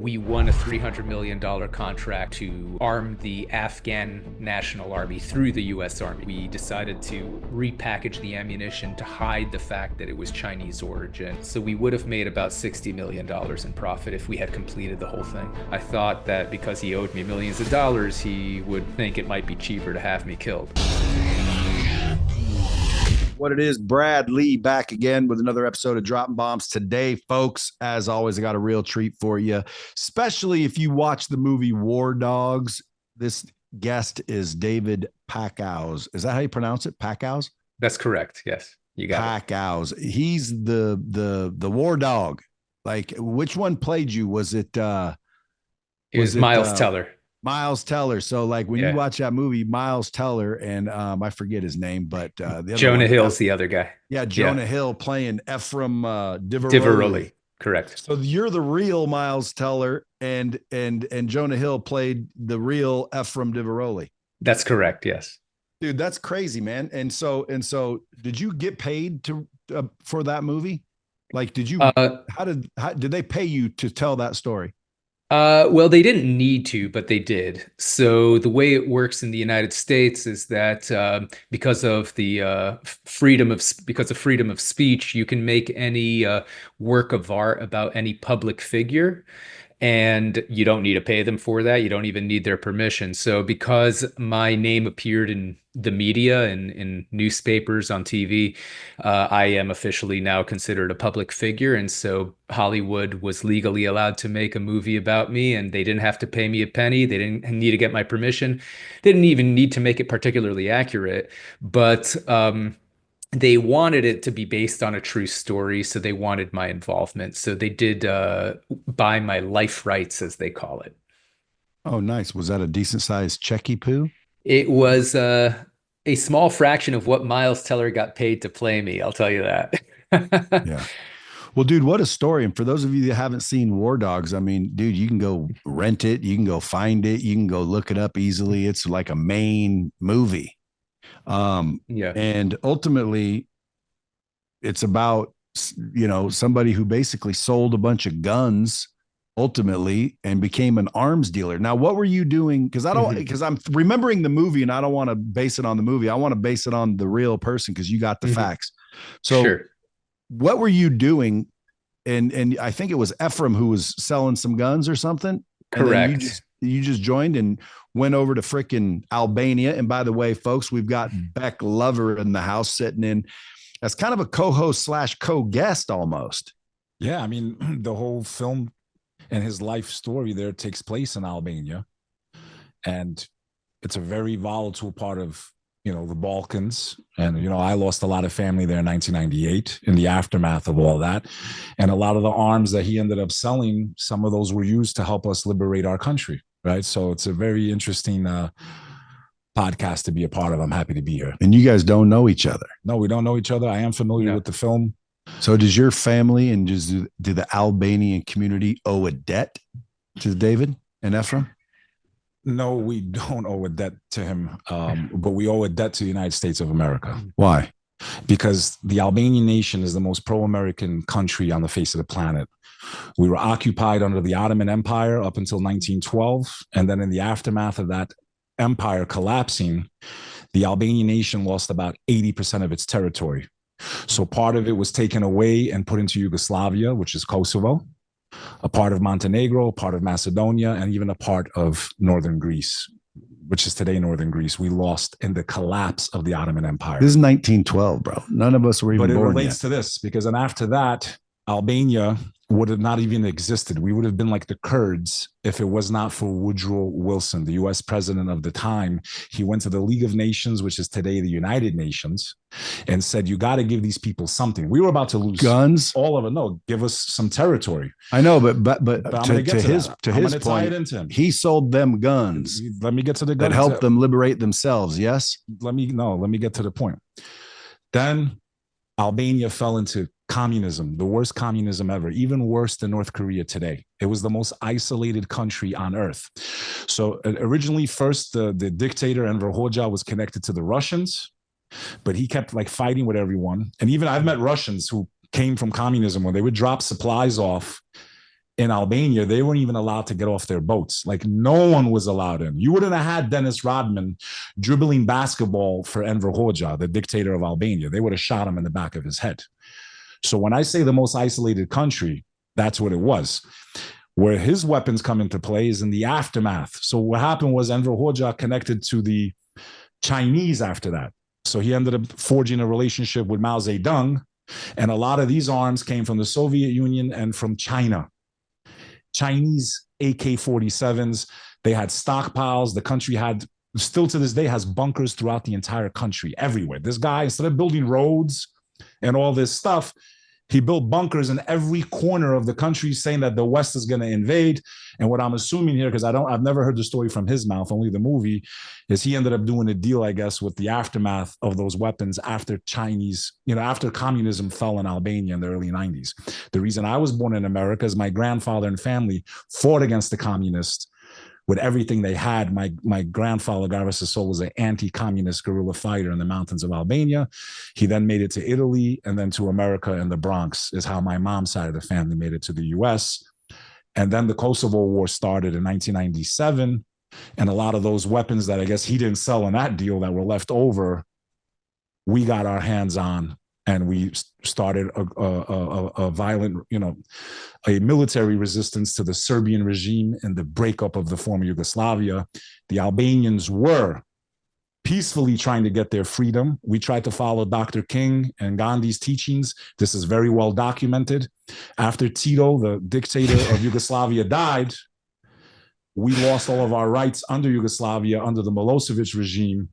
we won a $300 million contract to arm the Afghan National Army through the US Army. We decided to repackage the ammunition to hide the fact that it was Chinese origin. So we would have made about $60 million in profit if we had completed the whole thing. I thought that because he owed me millions of dollars, he would think it might be cheaper to have me killed. What it is, Brad Lee back again with another episode of Dropping Bombs today, folks. As always, I got a real treat for you, especially if you watch the movie War Dogs. This guest is David Packouz. Is that how you pronounce it? Packouz? That's correct. Yes, you got Packouz. He's the war dog. Like, which one played you? Was it? It was Miles Teller. Miles Teller. So like when you watch that movie, Miles Teller and I forget his name, but the other Jonah Hill's the other guy. Yeah, Jonah Hill playing Ephraim Diveroli. Correct. So you're the real Miles Teller, and Jonah Hill played the real Ephraim Diveroli. That's correct. Yes. Dude, that's crazy, man. And so did you get paid to for that movie? Like, did you? How did they pay you to tell that story? Well, they didn't need to, but they did. So the way it works in the United States is that because of the freedom of speech, you can make any work of art about any public figure, and you don't need to pay them for that. You don't even need their permission. So because my name appeared in the media and in newspapers, on TV, I am officially now considered a public figure. And so Hollywood was legally allowed to make a movie about me, and they didn't have to pay me a penny. They didn't need to get my permission. They didn't even need to make it particularly accurate. But they wanted it to be based on a true story, so they wanted my involvement. So they did buy my life rights, as they call it. Oh, nice. Was that a decent sized checky poo? It was a small fraction of what Miles Teller got paid to play me, I'll tell you that. Yeah. Well, dude, what a story. And for those of you that haven't seen War Dogs, I mean, dude, you can go rent it. You can go find it. You can go look it up easily. It's like a main movie. And ultimately it's about, somebody who basically sold a bunch of guns ultimately and became an arms dealer. Now, what were you doing? Because I'm remembering the movie and I don't want to base it on the movie. I want to base it on the real person because you got the facts. So what were you doing? And I think it was Ephraim who was selling some guns or something. Correct. You just joined and went over to frickin' Albania. And by the way, folks, we've got Beck Lover in the house sitting in as kind of a co-host / co-guest almost. Yeah, I mean, the whole film and his life story there takes place in Albania. And it's a very volatile part of, the Balkans. And, I lost a lot of family there in 1998 in the aftermath of all that. And a lot of the arms that he ended up selling, some of those were used to help us liberate our country. Right. So it's a very interesting podcast to be a part of. I'm happy to be here. And you guys don't know each other? No, we don't know each other. I am familiar with the film. So does your family and do the Albanian community owe a debt to David and Ephraim? No, we don't owe a debt to him, but we owe a debt to the United States of America. Why? Because the Albanian nation is the most pro-American country on the face of the planet. We were occupied under the Ottoman Empire up until 1912. And then in the aftermath of that empire collapsing, the Albanian nation lost about 80% of its territory. So part of it was taken away and put into Yugoslavia, which is Kosovo, a part of Montenegro, a part of Macedonia, and even a part of northern Greece, which is today northern Greece. We lost in the collapse of the Ottoman Empire. This is 1912, bro. None of us were even born yet. But it relates to this because then after that, Albania would have not even existed. We would have been like the Kurds if it was not for Woodrow Wilson, the US president of the time. He went to the League of Nations, which is today the United Nations, and said, you got to give these people something. We were about to lose guns, all of it. No, give us some territory. I know, but to his point, he sold them guns. Let me get to the guns that helped them liberate themselves. Yes. Let me get to the point. Then Albania fell into communism, the worst communism ever, even worse than North Korea today. It was the most isolated country on earth. So originally, first, the dictator Enver Hoxha was connected to the Russians, but he kept like fighting with everyone. And even I've met Russians who came from communism when they would drop supplies off in Albania, they weren't even allowed to get off their boats. Like no one was allowed in. You wouldn't have had Dennis Rodman dribbling basketball for Enver Hoxha, the dictator of Albania. They would have shot him in the back of his head. So when I say the most isolated country, that's what it was. Where his weapons come into play is in the aftermath. So what happened was Enver Hoxha connected to the Chinese after that. So he ended up forging a relationship with Mao Zedong, and a lot of these arms came from the Soviet Union and from China. Chinese AK-47s, they had stockpiles. The country had, still to this day, has bunkers throughout the entire country, everywhere. This guy, instead of building roads and all this stuff, he built bunkers in every corner of the country, saying that the West is going to invade. And what I'm assuming here, because I've never heard the story from his mouth, only the movie, is he ended up doing a deal, I guess, with the aftermath of those weapons after after communism fell in Albania in the early 90s. The reason I was born in America is my grandfather and family fought against the communists with everything they had. My grandfather, God rest his soul, was an anti-communist guerrilla fighter in the mountains of Albania. He then made it to Italy and then to America, and the Bronx is how my mom's side of the family made it to the US. And then the Kosovo War started in 1997. And a lot of those weapons that I guess he didn't sell in that deal that were left over, we got our hands on, and we started a violent, a military resistance to the Serbian regime and the breakup of the former Yugoslavia. The Albanians were peacefully trying to get their freedom. We tried to follow Dr. King and Gandhi's teachings. This is very well documented. After Tito, the dictator of Yugoslavia, died, we lost all of our rights under Yugoslavia, under the Milosevic regime.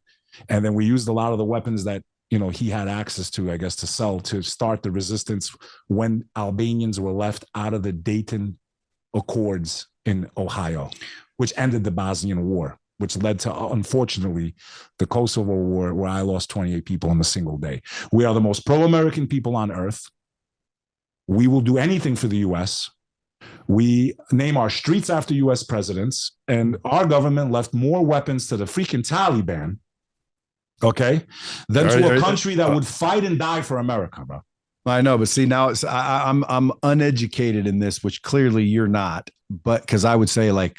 And then we used a lot of the weapons that he had access to, I guess, to sell to start the resistance when Albanians were left out of the Dayton Accords in Ohio, which ended the Bosnian War, which led to, unfortunately, the Kosovo War, where I lost 28 people in a single day. We are the most pro-American people on earth. We will do anything for the U.S. We name our streets after U.S. presidents, and our government left more weapons to the freaking Taliban, okay, than to a country that would fight and die for America, bro. I know, but see, now I'm uneducated in this, which clearly you're not. But because I would say, like,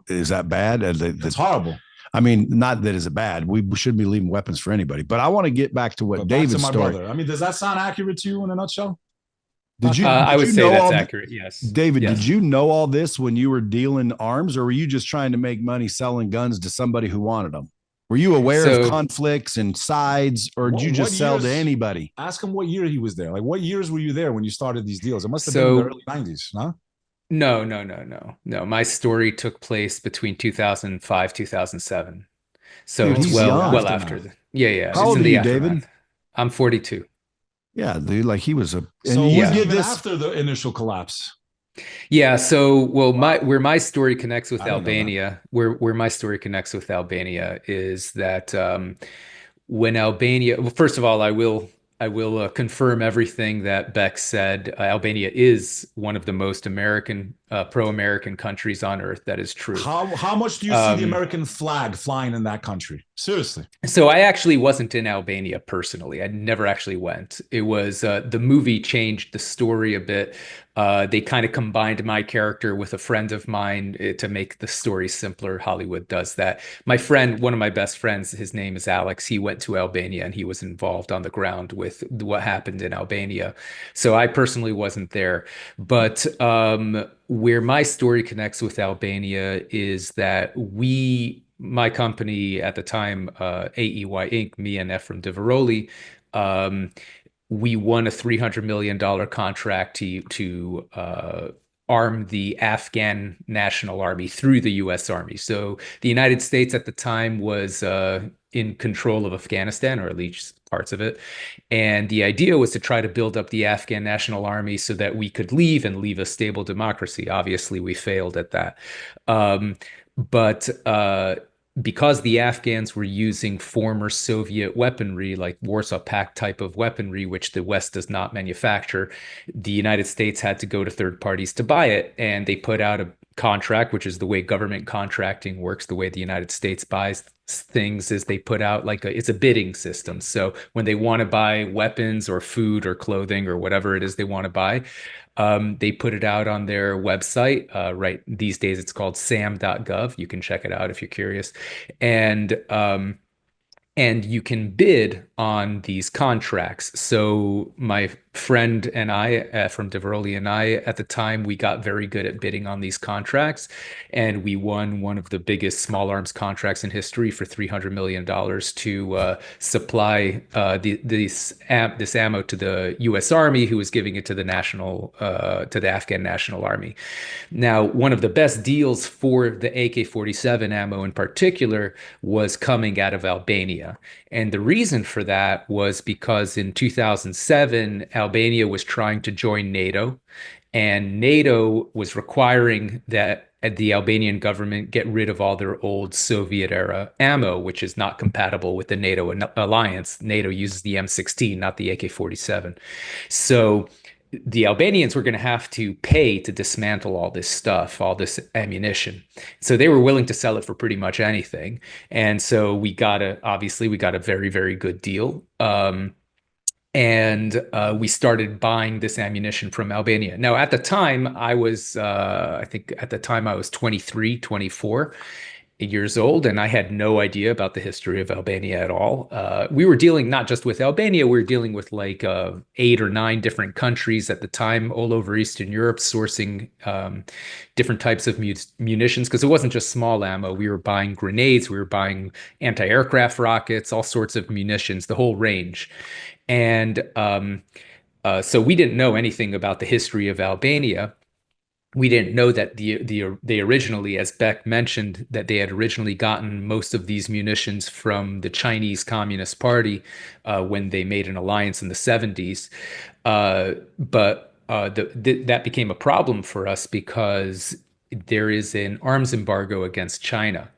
is that bad? It's horrible. I mean, not that is it bad. We shouldn't be leaving weapons for anybody. But I want to get back to what David's story. Brother. I mean, does that sound accurate to you in a nutshell? I would say that's accurate. Yes, David. Yes. Did you know all this when you were dealing arms, or were you just trying to make money selling guns to somebody who wanted them? Were you aware of conflicts and sides, or did you just sell to anybody? Ask him what year he was there. Like, what years were you there when you started these deals? It must have been in the early 90s, huh? No. My story took place between 2005, 2007. So dude, it's well after. Yeah. How old are you, David? I'm 42. Yeah, dude. Like he was a. So you did this after the initial collapse. Yeah. So, where my story connects with Albania, where my story connects with Albania is that when Albania, well, first of all, I will confirm everything that Beck said. Albania is one of the most pro-American countries on earth. That is true. How much do you see the American flag flying in that country? Seriously. So I actually wasn't in Albania personally. I never actually went. It was the movie changed the story a bit. They kind of combined my character with a friend of mine to make the story simpler. Hollywood does that. My friend, one of my best friends, his name is Alex. He went to Albania and he was involved on the ground with what happened in Albania. So I personally wasn't there. But where my story connects with Albania is that my company at the time, AEY Inc., me and Ephraim Diveroli, we won a $300 million contract to arm the Afghan National Army through the U.S. Army. So the United States at the time was in control of Afghanistan, or at least parts of it. And the idea was to try to build up the Afghan National Army so that we could leave a stable democracy. Obviously, we failed at that. But because the Afghans were using former Soviet weaponry, like Warsaw Pact type of weaponry, which the West does not manufacture, the United States had to go to third parties to buy it. And they put out a contract, which is the way government contracting works, the way the United States buys things, is they put out like it's a bidding system. So when they want to buy weapons or food or clothing or whatever it is they want to buy, they put it out on their website. Right these days, it's called sam.gov. You can check it out if you're curious. And and you can bid on these contracts. So my friend and I, from Diveroli and I, at the time, we got very good at bidding on these contracts, and we won one of the biggest small arms contracts in history for $300 million to supply this ammo to the U.S. Army, who was giving it to the Afghan National Army. Now, one of the best deals for the AK-47 ammo in particular was coming out of Albania. And the reason for that was because in 2007, Albania was trying to join NATO, and NATO was requiring that the Albanian government get rid of all their old Soviet era ammo, which is not compatible with the NATO alliance. NATO uses the M16, not the AK-47. So the Albanians were going to have to pay to dismantle all this stuff, all this ammunition. So they were willing to sell it for pretty much anything. And so obviously we got a very, very good deal. And we started buying this ammunition from Albania. Now, at the time, I think at the time I was 23, 24 years old, and I had no idea about the history of Albania at all. We were dealing not just with Albania, we were dealing with like 8 or 9 different countries at the time, all over Eastern Europe, sourcing different types of munitions, because it wasn't just small ammo. We were buying grenades, we were buying anti-aircraft rockets, all sorts of munitions, the whole range. And so we didn't know anything about the history of Albania. We didn't know that they originally, as Beck mentioned, that they had originally gotten most of these munitions from the Chinese Communist Party when they made an alliance in the 70s. That became a problem for us because there is an arms embargo against China.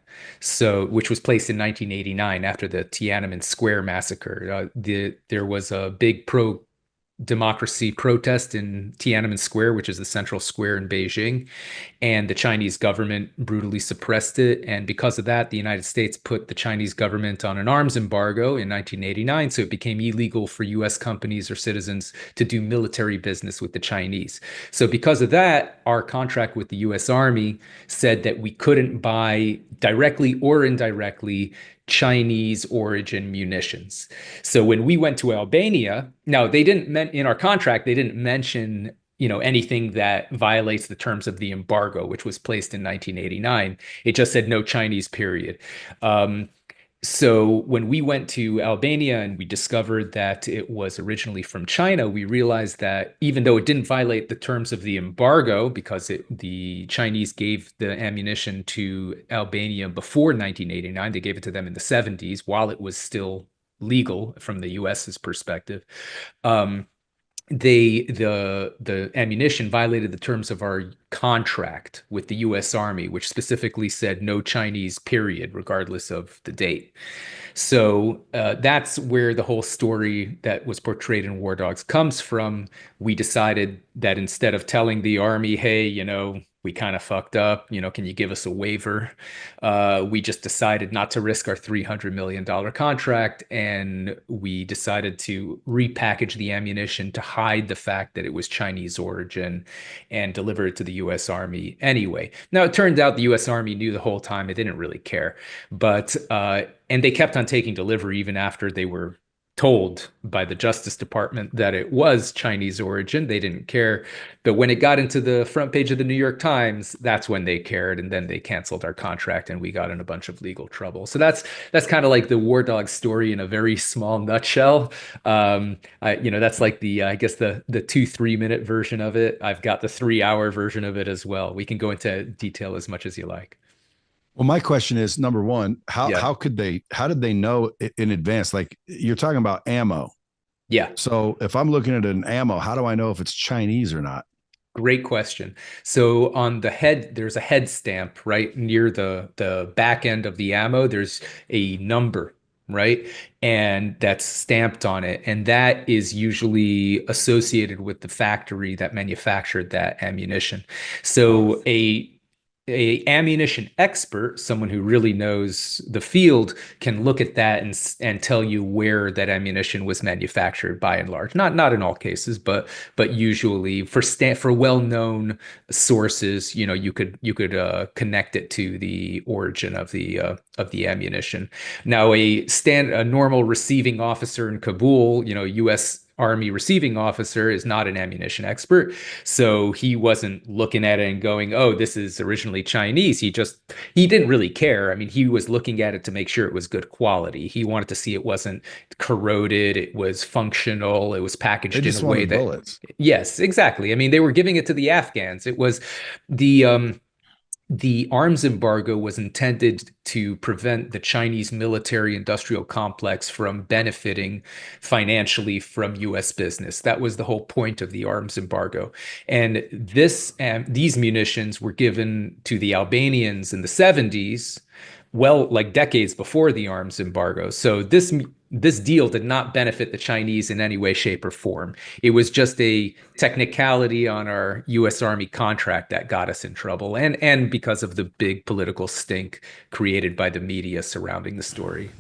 So, which was placed in 1989 after the Tiananmen Square massacre. There was a big democracy protest in Tiananmen Square, which is the central square in Beijing, and the Chinese government brutally suppressed it. And because of that, the United States put the Chinese government on an arms embargo in 1989, so it became illegal for US companies or citizens to do military business with the Chinese. So because of that, our contract with the US Army said that we couldn't buy directly or indirectly Chinese origin munitions. So when we went to Albania, now they didn't in our contract, they didn't mention, anything that violates the terms of the embargo, which was placed in 1989. It just said no Chinese, period. So when we went to Albania and we discovered that it was originally from China, we realized that even though it didn't violate the terms of the embargo, because the Chinese gave the ammunition to Albania before 1989, they gave it to them in the 70s while it was still legal from the US's perspective. The ammunition violated the terms of our contract with the U.S. Army, which specifically said no Chinese, period, regardless of the date. So that's where the whole story that was portrayed in War Dogs comes from. We decided that instead of telling the Army, hey, we kind of fucked up, can you give us a waiver? We just decided not to risk our $300 million contract, and we decided to repackage the ammunition to hide the fact that it was Chinese origin and deliver it to the U.S. Army anyway. Now, it turned out the U.S. Army knew the whole time. It didn't really care. But and they kept on taking delivery even after they were told by the Justice Department that it was Chinese origin. They didn't care. But when it got into the front page of the New York Times, that's when they cared. And then they canceled our contract and we got in a bunch of legal trouble. So that's kind of like the War Dog story in a very small nutshell. That's like I guess the 2-3 minute version of it. I've got the 3-hour version of it as well. We can go into detail as much as you like. Well, my question is, number one, how did they know in advance? Like, you're talking about ammo. Yeah. So if I'm looking at an ammo, how do I know if it's Chinese or not? Great question. So on the head, there's a head stamp right near the back end of the ammo. There's a number, right? And that's stamped on it. And that is usually associated with the factory that manufactured that ammunition. So a ammunition expert, someone who really knows the field, can look at that and tell you where that ammunition was manufactured by and large. Not in all cases, but usually for well-known sources, you could connect it to the origin of the ammunition. Now, a normal receiving officer in Kabul, U.S. Army receiving officer, is not an ammunition expert. So he wasn't looking at it and going, "Oh, this is originally Chinese." He didn't really care. I mean, he was looking at it to make sure it was good quality. He wanted to see it wasn't corroded, it was functional, it was They packaged in just a way wanted that, bullets. yes, exactly. I mean, they were giving it to the Afghans. It was the arms embargo was intended to prevent the Chinese military industrial complex from benefiting financially from US business. That was the whole point of the arms embargo. And these munitions were given to the Albanians in the 70s, well, like decades before the arms embargo. So this deal did not benefit the Chinese in any way, shape, or form. It was just a technicality on our U.S. Army contract that got us in trouble, and because of the big political stink created by the media surrounding the story.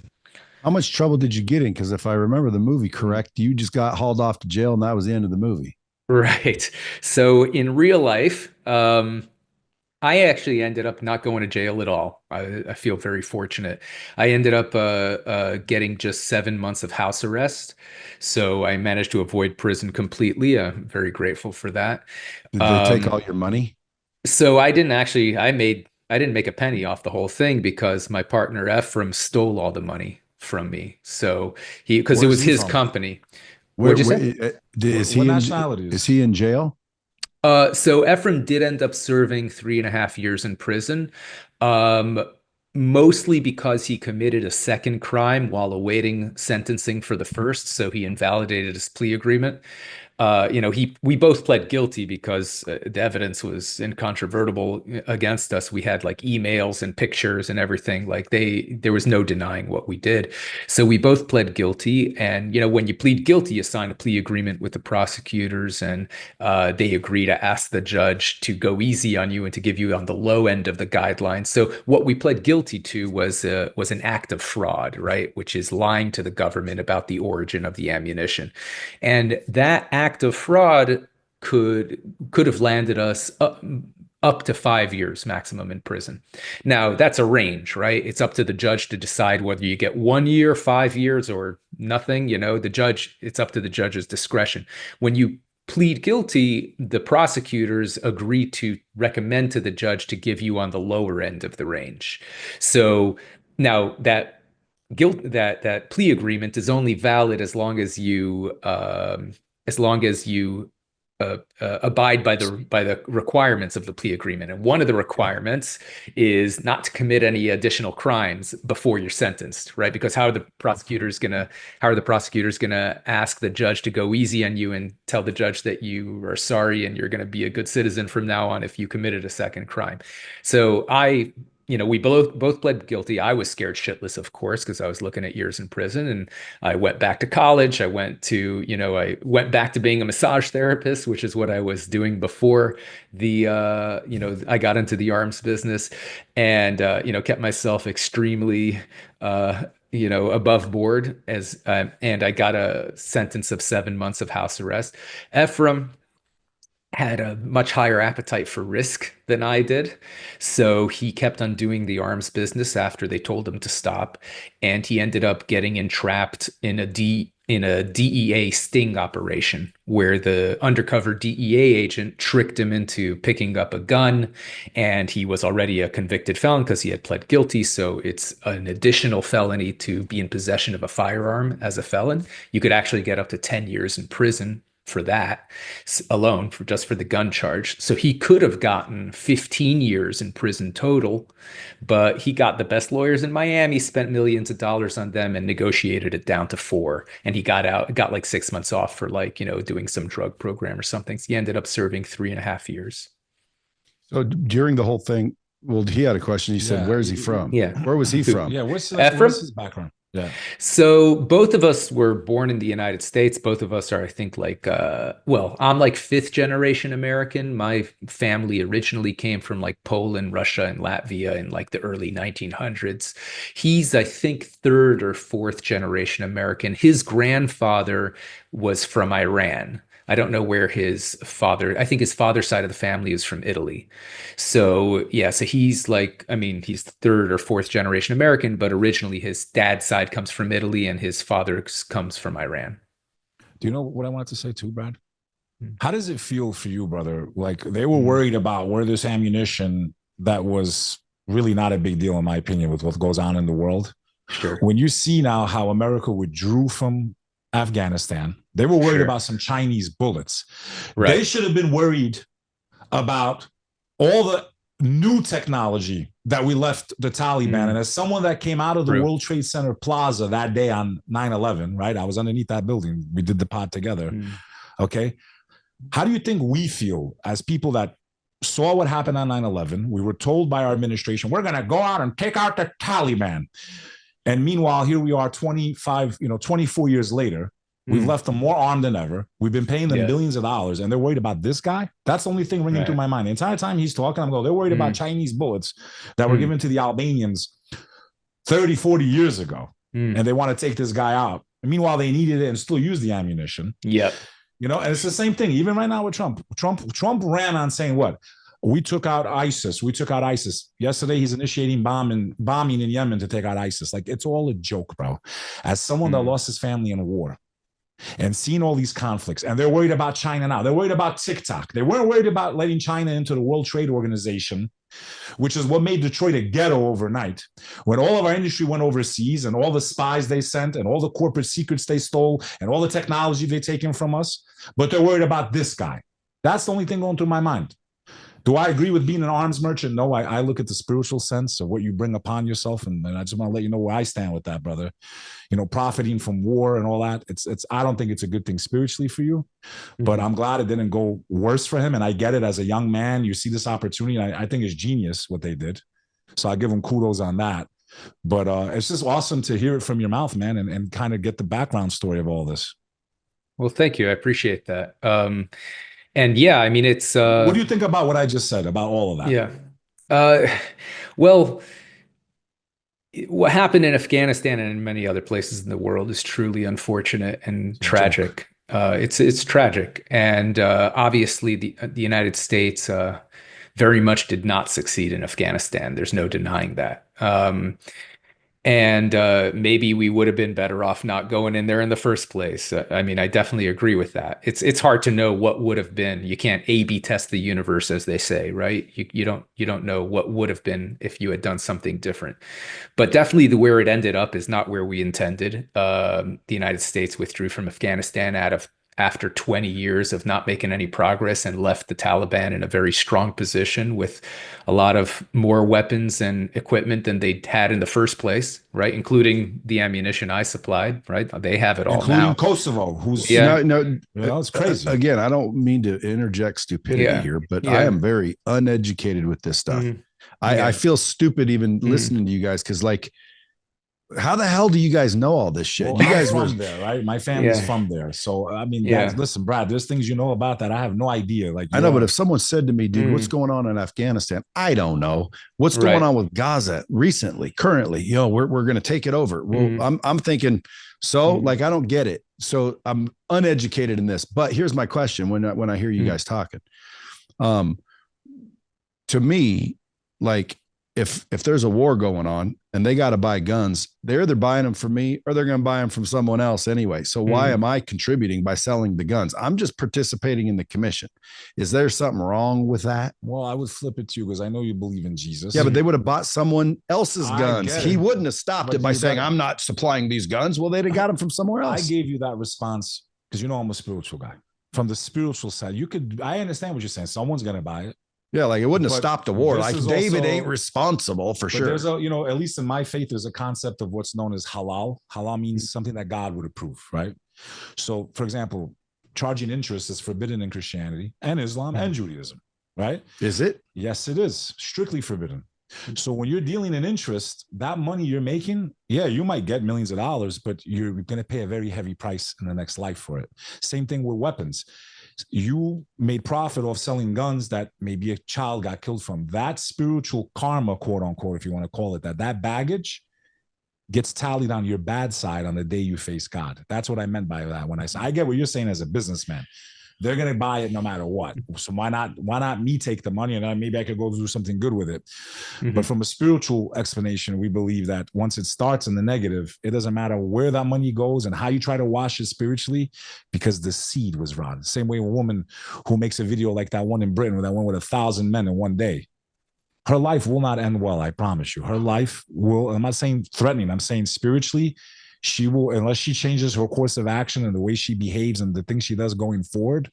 How much trouble did you get in? Because if I remember the movie correct, you just got hauled off to jail and that was the end of the movie. Right. So in real life, I actually ended up not going to jail at all. I feel very fortunate. I ended up getting just 7 months of house arrest. So I managed to avoid prison completely. I'm very grateful for that. Did they take all Um, your money? so I didn't make a penny off the whole thing because my partner Ephraim stole all the money from me. So because it Where's was he his from? company. Where, What'd you where say? is What he in? nationality Is is? he in jail? So Ephraim did end up serving 3.5 years in prison, um, mostly because he committed a second crime while awaiting sentencing for the first. So he invalidated his plea agreement. We both pled guilty because the evidence was incontrovertible against us. We had like emails and pictures and everything. Like there was no denying what we did. So we both pled guilty. And when you plead guilty, you sign a plea agreement with the prosecutors, and they agree to ask the judge to go easy on you and to give you on the low end of the guidelines. So what we pled guilty to was an act of fraud, right? Which is lying to the government about the origin of the ammunition. And that act of fraud could have landed us up to 5 years maximum in prison. Now, that's a range, right? It's up to the judge to decide whether you get 1 year, 5 years, or nothing. It's up to the judge's discretion. When you plead guilty, the prosecutors agree to recommend to the judge to give you on the lower end of the range. So now that plea agreement is only valid as long as you abide by the requirements of the plea agreement. And one of the requirements is not to commit any additional crimes before you're sentenced, right? Because how are the prosecutors gonna ask the judge to go easy on you and tell the judge that you are sorry and you're going to be a good citizen from now on if you committed a second crime? So we both pled guilty. I was scared shitless, of course, because I was looking at years in prison, and I went back to college. I went back to being a massage therapist, which is what I was doing before I got into the arms business, and kept myself extremely, above board and I got a sentence of 7 months of house arrest. Ephraim had a much higher appetite for risk than I did. So he kept on doing the arms business after they told him to stop. And he ended up getting entrapped in a DEA sting operation where the undercover DEA agent tricked him into picking up a gun. And he was already a convicted felon because he had pled guilty. So it's an additional felony to be in possession of a firearm as a felon. You could actually get up to 10 years in prison for that alone, for the gun charge. So he could have gotten 15 years in prison total, but he got the best lawyers in Miami, spent millions of dollars on them, and negotiated it down to 4. And he got like 6 months off for doing some drug program or something. So he ended up serving 3.5 years. So during the whole thing, well, he had a question. He said, Yeah, "Where's he from? Yeah. Where was he from?" yeah. What's Ephraim? his background? Yeah. So both of us were born in the United States. Both of us are, I think, like, well, I'm like fifth generation American. My family originally came from like Poland, Russia, and Latvia in like the early 1900s. He's, I think, third or fourth generation American. His grandfather was from Iran. I don't know where his father, I think his father's side of the family is from Italy. So yeah, so he's like, I mean, he's third or fourth generation American, but originally his dad's side comes from Italy and his father comes from Iran. Do you know what I wanted to say too, Brad? Mm. How does it feel for you, brother? Like they were Mm. worried about where this ammunition that was really not a big deal, in my opinion, with what goes on in the world. Sure. When you see now how America withdrew from Afghanistan, they were worried Sure. about some Chinese bullets. Right. They should have been worried about all the new technology that we left the Taliban. And as someone that came out of the True. World Trade Center Plaza that day on 9/11, right? I was underneath that building. We did the pod together. Okay. How do you think we feel as people that saw what happened on 9/11? We were told by our administration, we're going to go out and take out the Taliban. And meanwhile, here we are 24 years later. We've left them more armed than ever. We've been paying them billions of dollars, and they're worried about this guy. That's the only thing ringing through my mind. The entire time he's talking, I'm going, they're worried about Chinese bullets that were given to the Albanians 30, 40 years ago. And they want to take this guy out. And meanwhile, they needed it and still use the ammunition. Yep. You know, and it's the same thing. Even right now with Trump. Trump ran on saying what? We took out ISIS. We took out ISIS. Yesterday, he's initiating bombing in Yemen to take out ISIS. Like, it's all a joke, bro. As someone that lost his family in a war and seeing all these conflicts, and they're worried about China now. They're worried about TikTok. They weren't worried about letting China into the World Trade Organization, which is what made Detroit a ghetto overnight. When all of our industry went overseas and all the spies they sent and all the corporate secrets they stole and all the technology they taken from us, but they're worried about this guy. That's the only thing going through my mind. Do I agree with being an arms merchant? No, I look at the spiritual sense of what you bring upon yourself. And I just want to let you know where I stand with that, brother. You know, profiting from war and all that. I don't think it's a good thing spiritually for you, but I'm glad it didn't go worse for him. And I get it as a young man. You see this opportunity. I think it's genius what they did. So I give him kudos on that. But it's just awesome to hear it from your mouth, man, and kind of get the background story of all this. Well, thank you. I appreciate that. And yeah, I mean, it's what do you think about what I just said about all of that? Yeah. Well, what happened in Afghanistan and in many other places in the world is truly unfortunate and tragic. It's tragic. And obviously the United States very much did not succeed in Afghanistan. There's no denying that. And maybe we would have been better off not going in there in the first place. I mean, I definitely agree with that. It's hard to know what would have been. You can't A/B test the universe, as they say, right? You don't know what would have been if you had done something different. But definitely where it ended up is not where we intended. The United States withdrew from Afghanistan after 20 years of not making any progress and left the Taliban in a very strong position with a lot of more weapons and equipment than they'd had in the first place, right? Including the ammunition I supplied, right? They have it all including now. Kosovo, who's it's crazy. Again, I don't mean to interject stupidity here, but I am very uneducated with this stuff. I feel stupid even listening to you guys because, like, how the hell do you guys know all this shit? Well, you guys were from there, right? My family's from there. So, I mean, listen, Brad, there's things you know about that I have no idea. Like, I know, but if someone said to me, dude, what's going on in Afghanistan? I don't know. What's going on with Gaza recently, currently? You know, we're going to take it over. Well, I'm thinking, like, I don't get it. So I'm uneducated in this. But here's my question when I hear you guys talking. To me, like, if there's a war going on and they got to buy guns, they're either buying them from me or they're going to buy them from someone else anyway. So why am I contributing by selling the guns? I'm just participating in the commission. Is there something wrong with that? Well, I would flip it to you because I know you believe in Jesus. Yeah, but they would have bought someone else's guns. He wouldn't have stopped it by saying, I'm not supplying these guns. Well, they'd have got them from somewhere else. I gave you that response because you know I'm a spiritual guy. From the spiritual side, I understand what you're saying. Someone's going to buy it. Yeah, like it wouldn't have stopped the war. Like David ain't responsible for sure. There's at least in my faith, there's a concept of what's known as halal. Halal means something that God would approve, right? So, for example, charging interest is forbidden in Christianity and Islam and Judaism, right? Is it? Yes, it is strictly forbidden. So when you're dealing in interest, that money you're making, yeah, you might get millions of dollars, but you're going to pay a very heavy price in the next life for it. Same thing with weapons. You made profit off selling guns that maybe a child got killed from. That spiritual karma, quote unquote, if you want to call it that, that baggage gets tallied on your bad side on the day you face God. That's what I meant by that. When I say, I get what you're saying as a businessman. They're going to buy it no matter what. So why not me take the money and maybe I could go do something good with it. Mm-hmm. But from a spiritual explanation, we believe that once it starts in the negative, it doesn't matter where that money goes and how you try to wash it spiritually, because the seed was rotten. Same way a woman who makes a video like that one in Britain, that one with 1,000 men in one day, her life will not end well. I promise you. Her life will, I'm not saying threatening, I'm saying spiritually, she will, unless she changes her course of action and the way she behaves and the things she does going forward.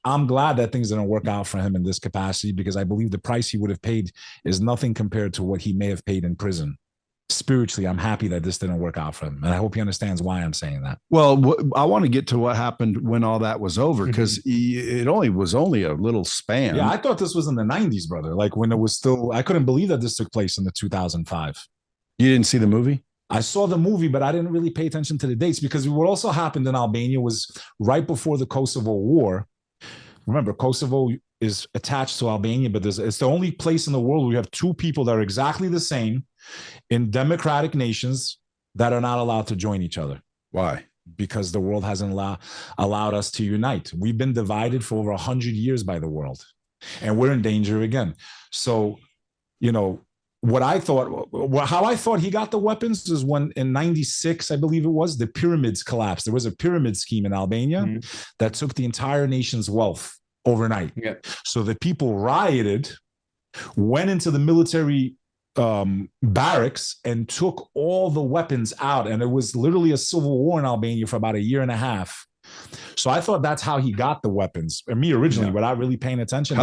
I'm glad that things didn't work out for him in this capacity, because I believe the price he would have paid is nothing compared to what he may have paid in prison. Spiritually, I'm happy that this didn't work out for him. And I hope he understands why I'm saying that. Well, I want to get to what happened when all that was over, because it was only a little span. Yeah, I thought this was in the 90s, brother. Like when it was still, I couldn't believe that this took place in the 2005. You didn't see the movie? I saw the movie, but I didn't really pay attention to the dates, because what also happened in Albania was right before the Kosovo War. Remember, Kosovo is attached to Albania, but it's the only place in the world where you have two people that are exactly the same in democratic nations that are not allowed to join each other. Why? Because the world hasn't allowed us to unite. We've been divided for over 100 years by the world, and we're in danger again. So, you know, what I thought, how I thought he got the weapons is when in 96, I believe it was, the pyramids collapsed. There was a pyramid scheme in Albania that took the entire nation's wealth overnight. Yeah. So the people rioted, went into the military barracks and took all the weapons out. And it was literally a civil war in Albania for about 1.5 years. So I thought that's how he got the weapons. And me originally, without really paying attention.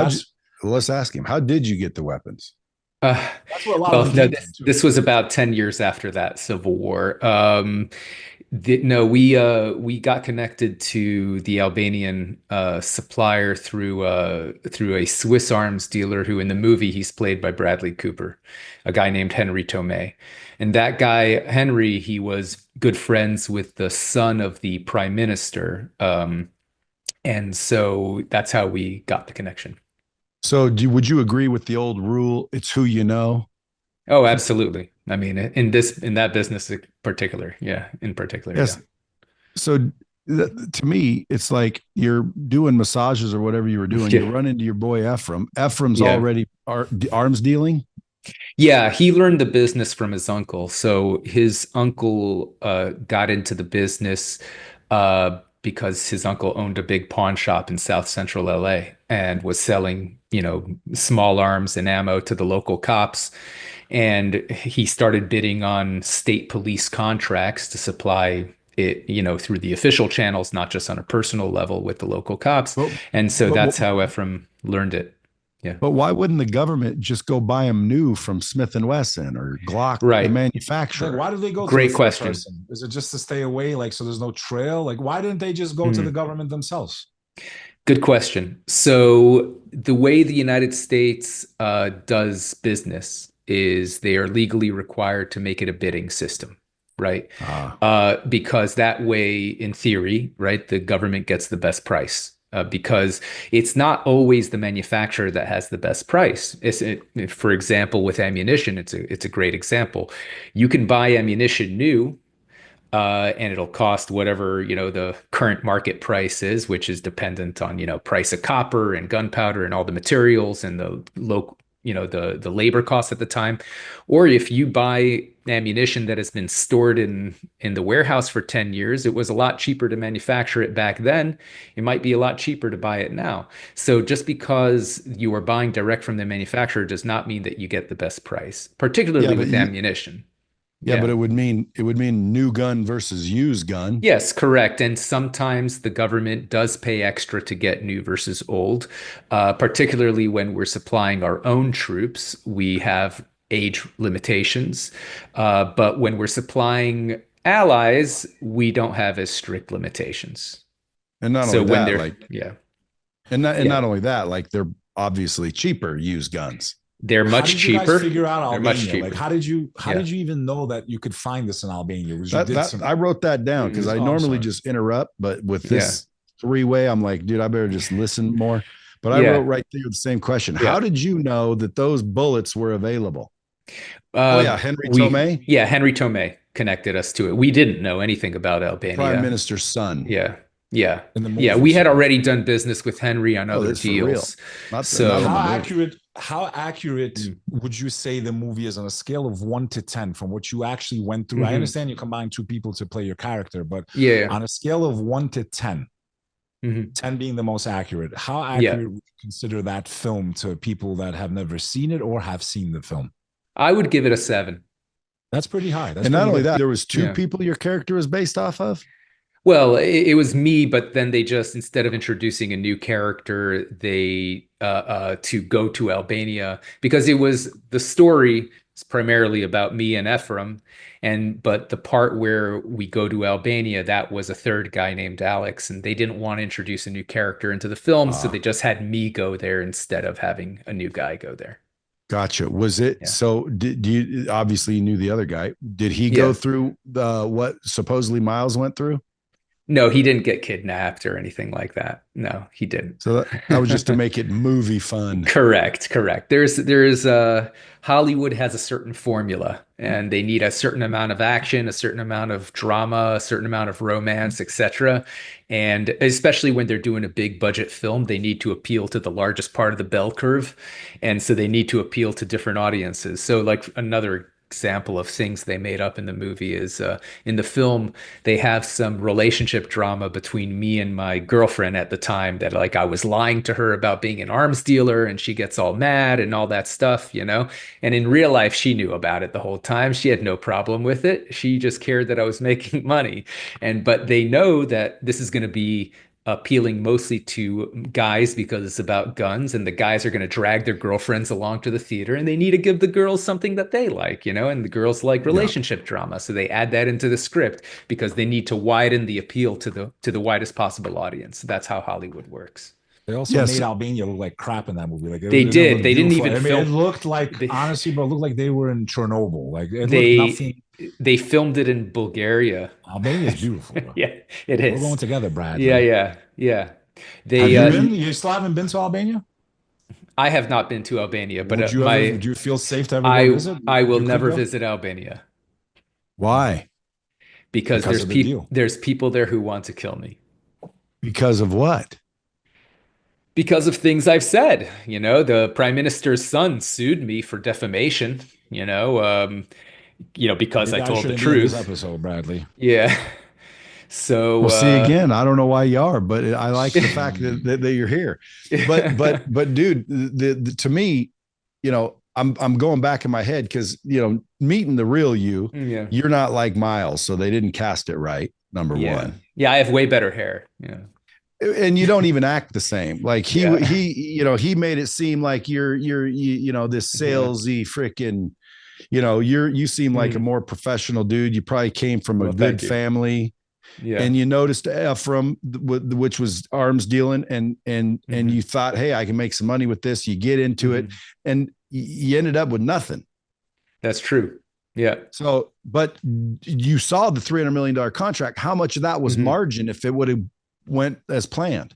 Let's ask him, how did you get the weapons? That's what a lot of this was about 10 years after that Civil War. We got connected to the Albanian supplier through a Swiss arms dealer who in the movie he's played by Bradley Cooper, a guy named Henry Tomei. And that guy, Henry, he was good friends with the son of the prime minister. And so that's how we got the connection. So would you agree with the old rule, it's who you know? Oh, absolutely. I mean, in that business in particular. Yeah. Yes. Yeah. So to me, it's like you're doing massages or whatever you were doing. Yeah. You run into your boy Ephraim. Ephraim's already arms dealing. Yeah, he learned the business from his uncle. So his uncle got into the business because his uncle owned a big pawn shop in South Central LA and was selling, small arms and ammo to the local cops. And he started bidding on state police contracts to supply it, through the official channels, not just on a personal level with the local cops. And so that's how Ephraim learned it. Yeah. But why wouldn't the government just go buy them new from Smith & Wesson or Glock, the manufacturer? Like, why do they go Great to the question. Person? Is it just to stay away, so there's no trail? Like, why didn't they just go to the government themselves? Good question. So the way the United States does business is they are legally required to make it a bidding system, right? Because that way, in theory, right, the government gets the best price. Because it's not always the manufacturer that has the best price. For example, with ammunition, it's a great example. You can buy ammunition new, and it'll cost whatever the current market price is, which is dependent on price of copper and gunpowder and all the materials and the local the labor costs at the time. Or if you buy ammunition that has been stored in the warehouse for 10 years, it was a lot cheaper to manufacture it back then. It might be a lot cheaper to buy it now. So just because you are buying direct from the manufacturer does not mean that you get the best price, particularly with ammunition. Yeah, but it would mean new gun versus used gun. Yes, correct. And sometimes the government does pay extra to get new versus old, particularly when we're supplying our own troops. We have age limitations, but when we're supplying allies, we don't have as strict limitations. And not only that, not only that, they're obviously cheaper used guns. They're How much did you guys cheaper. figure out They're much Albania? Like, cheaper. how Yeah. did you even know that you could find this in Albania? Was you That did that some? I wrote that down because Mhm. I Oh, I'm normally sorry. just interrupt, but with Yeah. this three-way, I'm like, dude, I better just listen more. But I wrote Yeah. right there the same question. How Yeah. did you know that those bullets were available? Oh yeah, Uh, Henry Tomei, Henry Tomei connected us to it. We didn't know anything about Prime Albania. Minister's son. Yeah. Yeah. In the Yeah. movie, We had so already done business with Henry on Oh, other this for real. deals. Not in So, the movie. how accurate mm, would you say the movie is on a scale of 1 to 10 from what you actually went through? I mhm. understand you combine two people to play your character, but Yeah. on a scale of 1 to 10, Mhm. 10 being the most accurate, how Yeah. accurate would you consider that film to people that have never seen it or have seen the film? I would give it a 7. That's pretty high. That's And not pretty only good. that, there was two Yeah. people your character was based off of. Well, it was me, but then they just, instead of introducing a new character, they to go to Albania because it was the story is primarily about me and Ephraim, but the part where we go to Albania, that was a third guy named Alex, and they didn't want to introduce a new character into the film, so Uh, they just had me go there instead of having a new guy go there. Gotcha. Was it Yeah. so? Did you obviously you knew the other guy? Did he go Yeah. through the what supposedly Miles went through? No, he didn't get kidnapped or anything like that. No, he didn't. So that was just to make it movie fun. Correct, correct. There's Hollywood has a certain formula and they need a certain amount of action, a certain amount of drama, a certain amount of romance, etc. And especially when they're doing a big budget film, they need to appeal to the largest part of the bell curve. And so they need to appeal to different audiences. So like another example of things they made up in the movie is in the film they have some relationship drama between me and my girlfriend at the time that like I was lying to her about being an arms dealer and she gets all mad and all that stuff, you know? And in real life, she knew about it the whole time. She had no problem with it. She just cared that I was making money. But they know that this is going to be appealing mostly to guys because it's about guns and the guys are going to drag their girlfriends along to the theater and they need to give the girls something that they like, you know, and the girls like Yeah. relationship drama. So they add that into the script because they need to widen the appeal to the widest possible audience. That's how Hollywood works. They also Yes. made Albania look like crap in that movie. Like it They didn't did. look They didn't beautiful. even I mean, it film looked like they honestly, bro, it looked like they were in Chernobyl. Like it looked they nothing. they filmed it in Bulgaria. Albania is beautiful, bro. Yeah, it We're going is. together, Yeah, Bradley. yeah, yeah. Have They you been? You still haven't been to Albania? I have not been to Albania, but Would you ever? my Would you feel safe to ever go I visit? I will You could never go visit Albania Why? because because of the deal. there's people there who want to kill me Because of what? because of things I've said. You know, the prime minister's son sued me for defamation. Because I Maybe I told the shouldn't be in this truth. episode, Bradley. Yeah. So Well, see again, I don't know why you are, but I like the fact that you're here. But dude, to me, I'm going back in my head because meeting the real you, yeah. you're not like Miles, so they didn't cast it right. Number Yeah. one. Yeah, I have way better hair. Yeah. And you don't even act the same. Like Yeah. he made it seem like you're this salesy freaking, you seem like a more professional dude. You probably came from a Well, good thank you. family. Yeah. And you noticed Ephraim, which was arms dealing, and you thought, hey, I can make some money with this. You get into it, and you ended up with nothing. That's true. Yeah. So, but you saw the $300 million contract. How much of that was margin if it would have went as planned?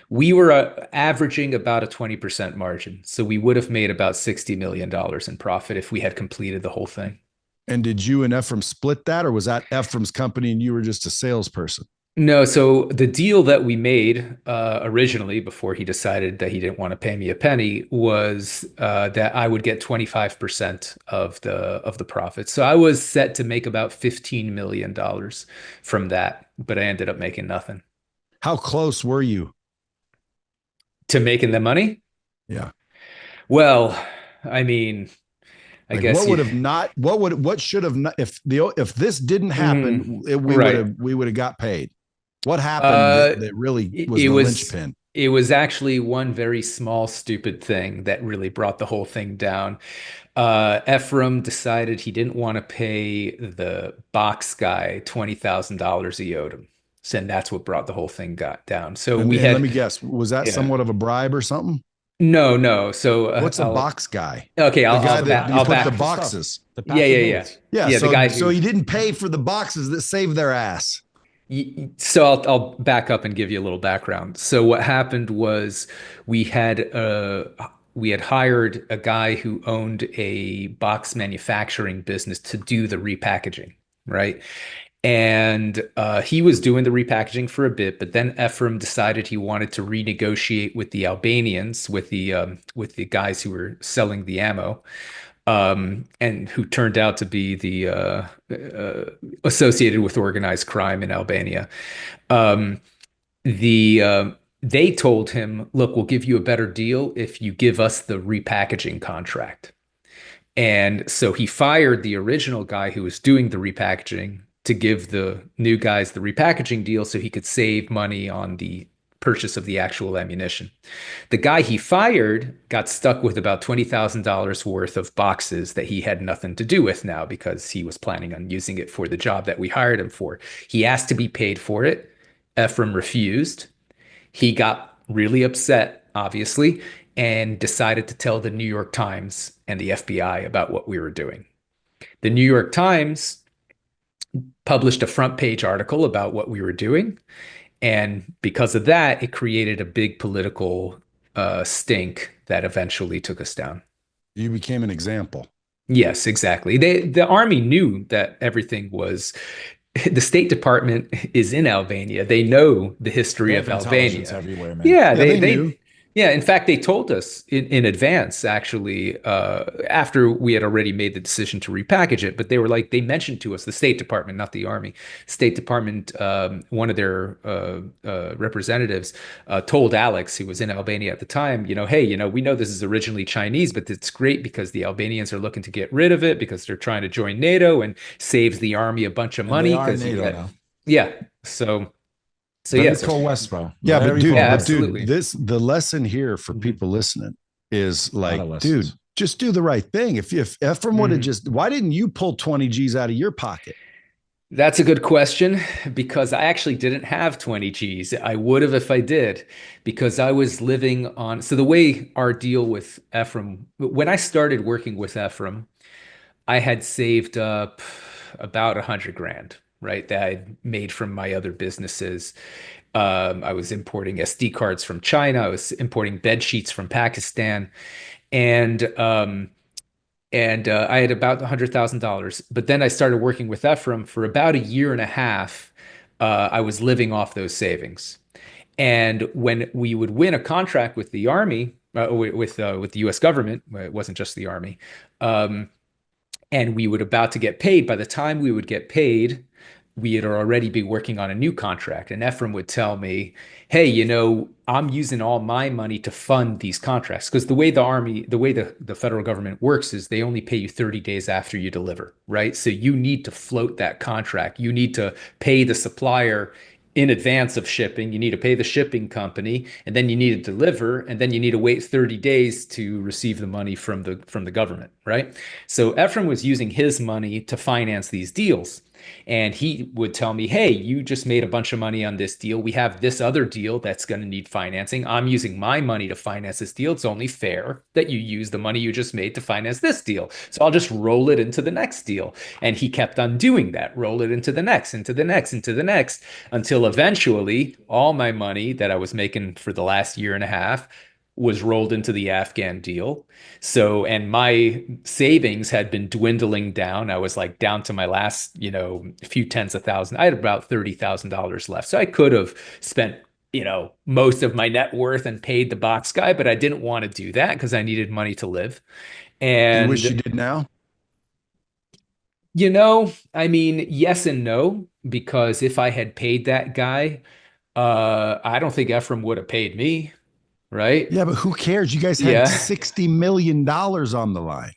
We were averaging about a 20% margin. So we would have made about $60 million in profit if we had completed the whole thing. And did you and Ephraim split that, or was that Ephraim's company and you were just a salesperson? No, so the deal that we made originally, before he decided that he didn't want to pay me a penny, was that I would get 25% of the profit. So I was set to make about $15 million from that, but I ended up making nothing. How close were you to making the money? Yeah. Well, I mean, I like guess what should have not, if this didn't happen, we would have got paid. What happened that really was the linchpin? It was actually one very small, stupid thing that really brought the whole thing down. Ephraim decided he didn't want to pay the box guy $20,000 he owed him. And that's what brought the whole thing got down. So let me guess, was that somewhat of a bribe or something? No, no. So What's a I'll box guy? okay. The It's guy the that you I'll the put the back. pack the stuff, boxes. the Yeah, pack the yeah, yeah, goods. Yeah, yeah. The guy so who he didn't pay for the boxes that saved their ass. So I'll back up and give you a little background. So what happened was we had uh we had hired a guy who owned a box manufacturing business to do the repackaging, right? And he was doing the repackaging for a bit, but then Ephraim decided he wanted to renegotiate with the Albanians, with the guys who were selling the ammo, and who turned out to be the associated with organized crime in Albania. Um, they told him, "Look, we'll give you a better deal if you give us the repackaging contract." And so he fired the original guy who was doing the repackaging to give the new guys the repackaging deal so he could save money on the purchase of the actual ammunition. The guy he fired got stuck with about $20,000 worth of boxes that he had nothing to do with now because he was planning on using it for the job that we hired him for. He asked to be paid for it. Ephraim refused. He got really upset, obviously, and decided to tell the New York Times and the FBI about what we were doing. The New York Times published a front page article about what we were doing. And because of that, it created a big political stink that eventually took us down. You became an example. Yes, exactly. The army knew that everything was the State Department is in Albania. They know the They history have of intelligence Albania. everywhere, man. Yeah, Yeah, they knew. yeah. In fact, they told us in advance, actually, after we had already made the decision to repackage it. But they were like, they mentioned to us, the State Department, not the Army. State Department, one of their representatives told Alex, who was in Albania at the time, hey, we know this is originally Chinese, but it's great because the Albanians are looking to get rid of it because they're trying to join NATO and saves the army a bunch of And they money are in because NATO now. yeah. So yeah. Very So pro-West, bro. Yeah, Very yeah, but pro-West. dude, absolutely. the lesson here for Mhm. people listening is A lot of like, dude, lessons. just do the right thing. If Ephraim would have Mhm. just, why didn't you pull 20 G's out of your pocket? That's a good question because I actually didn't have 20 G's. I would have if I did, because I was living on. So the way our deal with Ephraim, when I started working with Ephraim, I had saved up about 100 grand, right? That I'd made from my other businesses. I was importing SD cards from China. I was importing bed sheets from Pakistan, and I had about $100,000. But then I started working with Ephraim for about a year and a half. I was living off those savings. And when we would win a contract with the Army, with the U.S. government, it wasn't just the Army, um, and we would about to get paid. By the time we would get paid, we had already be working on a new contract. And Ephraim would tell me, "Hey, I'm using all my money to fund these contracts because the way the federal government works is they only pay you 30 days after you deliver, right? So you need to float that contract. You need to pay the supplier." In advance of shipping, you need to pay the shipping company, and then you need to deliver, and then you need to wait 30 days to receive the money from the government, right? So Ephraim was using his money to finance these deals. And he would tell me, hey, you just made a bunch of money on this deal. We have this other deal that's going to need financing. I'm using my money to finance this deal. It's only fair that you use the money you just made to finance this deal. So I'll just roll it into the next deal. And he kept on doing that, roll it into the next, into the next, into the next, until eventually all my money that I was making for the last year and a half was rolled into the Afghan deal. So, and my savings had been dwindling down. I was like down to my last, few tens of thousand. I had about $30,000 left. So I could have spent, most of my net worth and paid the box guy, but I didn't want to do that because I needed money to live. Do you wish you And, did now? I mean, yes and no, because if I had paid that guy, I don't think Ephraim would have paid me, right? Yeah, but who cares? You guys had Yeah. $60 million on the line.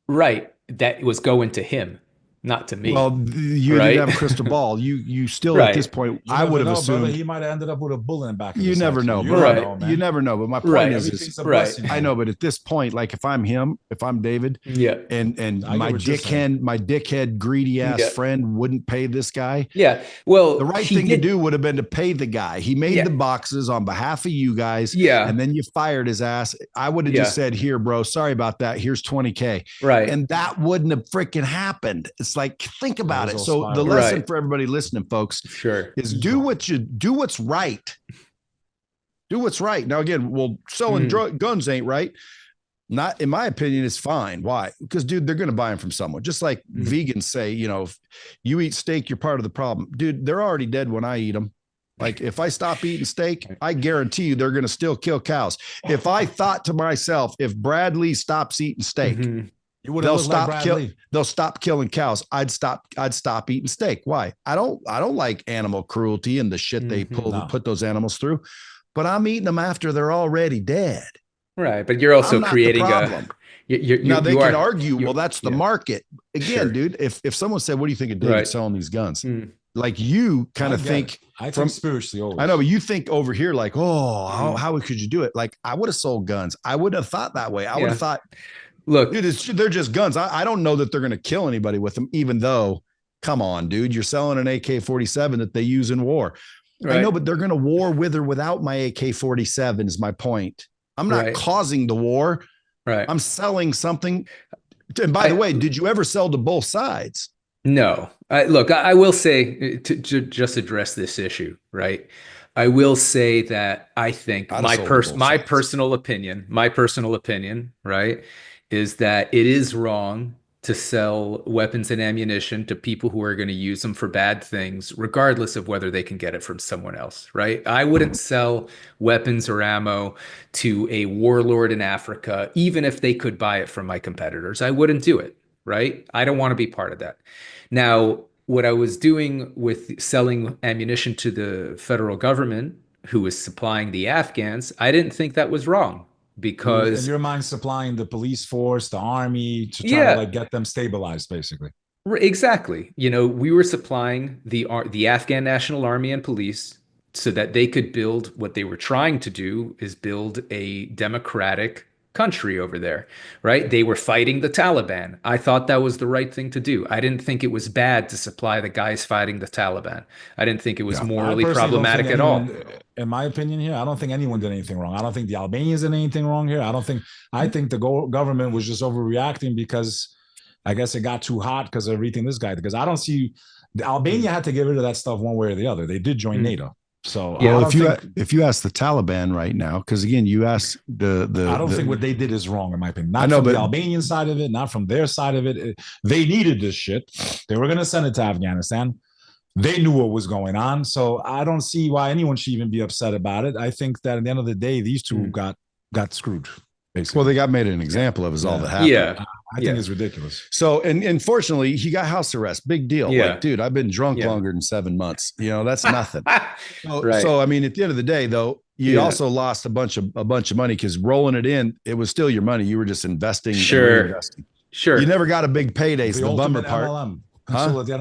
Right. That was going to him. Not to me, Well, you didn't right? have a crystal ball. You still at this Right, point, You I never would have know, brother. assumed. He might have ended up with a bullet in the back of You his head. never So know, you but don't right, know, you man. never know. But my point right, is Everything's a right. blessing, I man. know, but at this point, like if I'm him, if I'm David, Yeah, and I get what you're saying. my dickhead, greedy ass yeah, friend wouldn't pay this guy, yeah. the Well, right he thing to did. do would have been to pay the guy. He made Yeah, the boxes on behalf of you guys, yeah, and then you fired his ass. I would have just yeah. said, "Here, bro, sorry about that. Here's 20K." Right, And that wouldn't have freaking happened. It's like, think It about was it. all So the spiral. lesson right. for everybody listening, folks, Sure. is Ego. do what's right. Do what's right. Now, again, well, selling Mm, guns ain't right. Not in my opinion, is fine. Why? Because, dude, they're going to buy them from someone. Just like mm, vegans say, if you eat steak, you're part of the problem. Dude, they're already dead when I eat them. Like if I stop eating steak, I guarantee you they're going to still kill cows. If I thought to myself, if Bradley stops eating steak, mhm. You would have looked like Brad Lee. they'll stop killing cows. I'd stop eating steak. Why? I don't like animal cruelty and the shit they No. put those animals through, but I'm eating them after they're already dead. Right, but you're I'm also not the creating a. problem. You Now they you can are argue, well, you. that's the Yeah, market. Again, sure. dude, if someone said, "What do you think of David Right. selling these guns?" Mm, Like you kind I of get it. think I from think spiritually always. I know, but you think over here like, oh, mm, how could you do it? Like I would have sold guns. I wouldn't have thought that way. I would have yeah. thought, Look. dude, they're just guns. I don't know that they're going to kill anybody with them, even though, come on, dude, you're selling an AK-47 that they use in war. I know, Right. but they're going to war with or without my AK-47 is my point. I'm not Right. causing the war. Right. I'm selling something. And by the I way, did you ever sell to both sides? No. Look, I will say to just address this issue, right? I will say that I think I'd have sold to both sides. my personal opinion, right, is that it is wrong to sell weapons and ammunition to people who are going to use them for bad things, regardless of whether they can get it from someone else, right? I wouldn't sell weapons or ammo to a warlord in Africa, even if they could buy it from my competitors. I wouldn't do it, right? I don't want to be part of that. Now, what I was doing with selling ammunition to the federal government, who was supplying the Afghans, I didn't think that was wrong You were in because, your mind supplying the police force, the army to try to yeah, like get them stabilized, basically. exactly. We were supplying the Afghan National Army and police so that they could build what they were trying to do is build a democratic country over there, right? They were fighting the Taliban. I thought that was the right thing to do. I didn't think it was bad to supply the guys fighting the Taliban. I didn't think it was Yeah. I morally personally don't think problematic at all. anyone, in my opinion, here, I don't think anyone did anything wrong. I don't think the Albanians did anything wrong here. I think the government was just overreacting because I guess it got too hot because of everything this guy did. Because I don't see the Albania had to get rid of that stuff one way or the other. They did join Mm. NATO. So Yeah. I Well, don't think if you ask the Taliban right now, because again, you ask I don't think what they did is wrong, in my opinion. I Not know, from but the Albanian side of it, not from their side of it. They needed this shit. They were going to send it to Afghanistan. They knew what was going on. So I don't see why anyone should even be upset about it. I think that at the end of the day, these two Mm. got screwed, basically. well, they got made an example of is all that happened. Yeah. I think it's ridiculous. So, and fortunately, he got house arrest. Big deal. Yeah. Like, dude, I've been drunk Yeah. longer than 7 months. That's nothing. Right. So, I mean, at the end of the day, though, you Yeah. also lost a bunch of money because rolling it in, it was still your money. You were just investing. Sure. And reinvesting. Sure. You never got a big payday. The The bummer ultimate part. MLM. Huh? So at the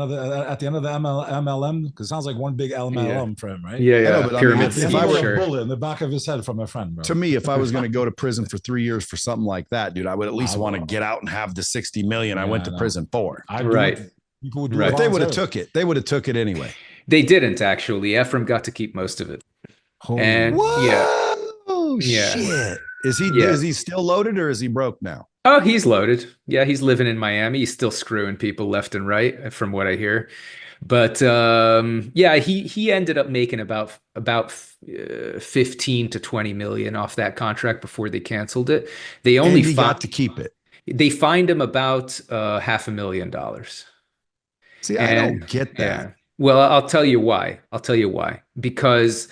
end of the MLM, because it sounds like one big MLM for him, right? Yeah, I yeah. know, but I mean, Pyramid if He I scheme, got were- a sure. bullet in the back of his head from a friend, bro. To me, if I was going to go to prison for 3 years for something like that, dude, I would at least I want to would. get out and have the 60 million I Yeah, went I to know. prison for. I do Right. it. People would do Right. it But they would have voluntarily. took it. They would have took it anyway. They didn't actually. Ephraim got to keep most of it. Holy And yeah, Whoa, yeah, shit. Is yeah. he still loaded or is he broke now? Oh, he's loaded. Yeah, he's living in Miami. He's still screwing people left and right, from what I hear. But yeah, he ended up making about 15 to 20 million off that contract before they canceled it. They only And he got to keep it. they fined him about $500,000. See, I don't get that. Yeah. Well, I'll tell you why. I'll tell you why. Because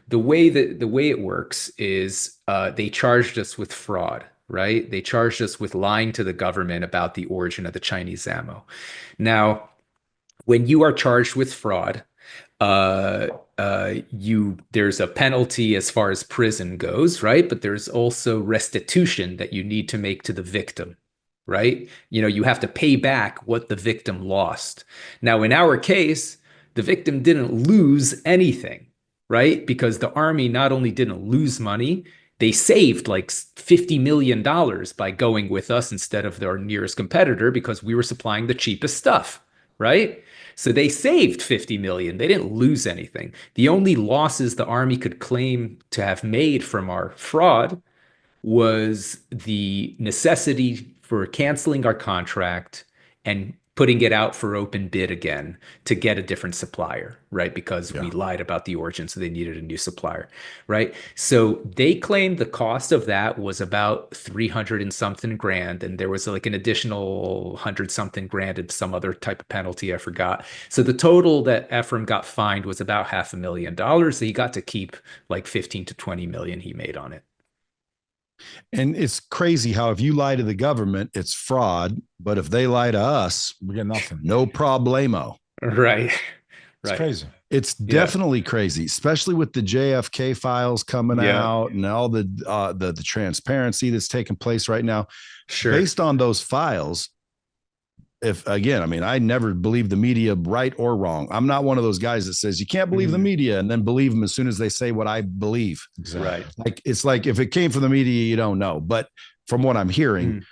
the way it works is they charged us with fraud, right? They charged us with lying to the government about the origin of the Chinese ammo. Now, when you are charged with fraud, there's a penalty as far as prison goes, right? But there's also restitution that you need to make to the victim. right? You have to pay back what the victim lost. Now, in our case, the victim didn't lose anything, right? Because the army not only didn't lose money, they saved like $50 million by going with us instead of their nearest competitor because we were supplying the cheapest stuff, right? So they saved 50 million. They didn't lose anything. The only losses the army could claim to have made from our fraud was the necessity for canceling our contract and putting it out for open bid again to get a different supplier, right? Because we lied about the origin, so they needed a new supplier, right? So they claimed the cost of that was about 300 and something grand, and there was like an additional 100 something grand and some other type of penalty, I forgot. So the total that Ephraim got fined was about $500,000. So he got to keep like 15 to 20 million he made on it. And it's crazy how if you lie to the government, it's fraud. But if they lie to us, we get nothing. No problemo. Right. It's crazy. It's definitely crazy, especially with the JFK files coming out and all the transparency that's taking place right now. Sure. Based on those files, I never believe the media, right or wrong. I'm not one of those guys that says you can't believe the media and then believe them as soon as they say what I believe. Exactly. Right. Like, it's like if it came from the media, you don't know. But from what I'm hearing,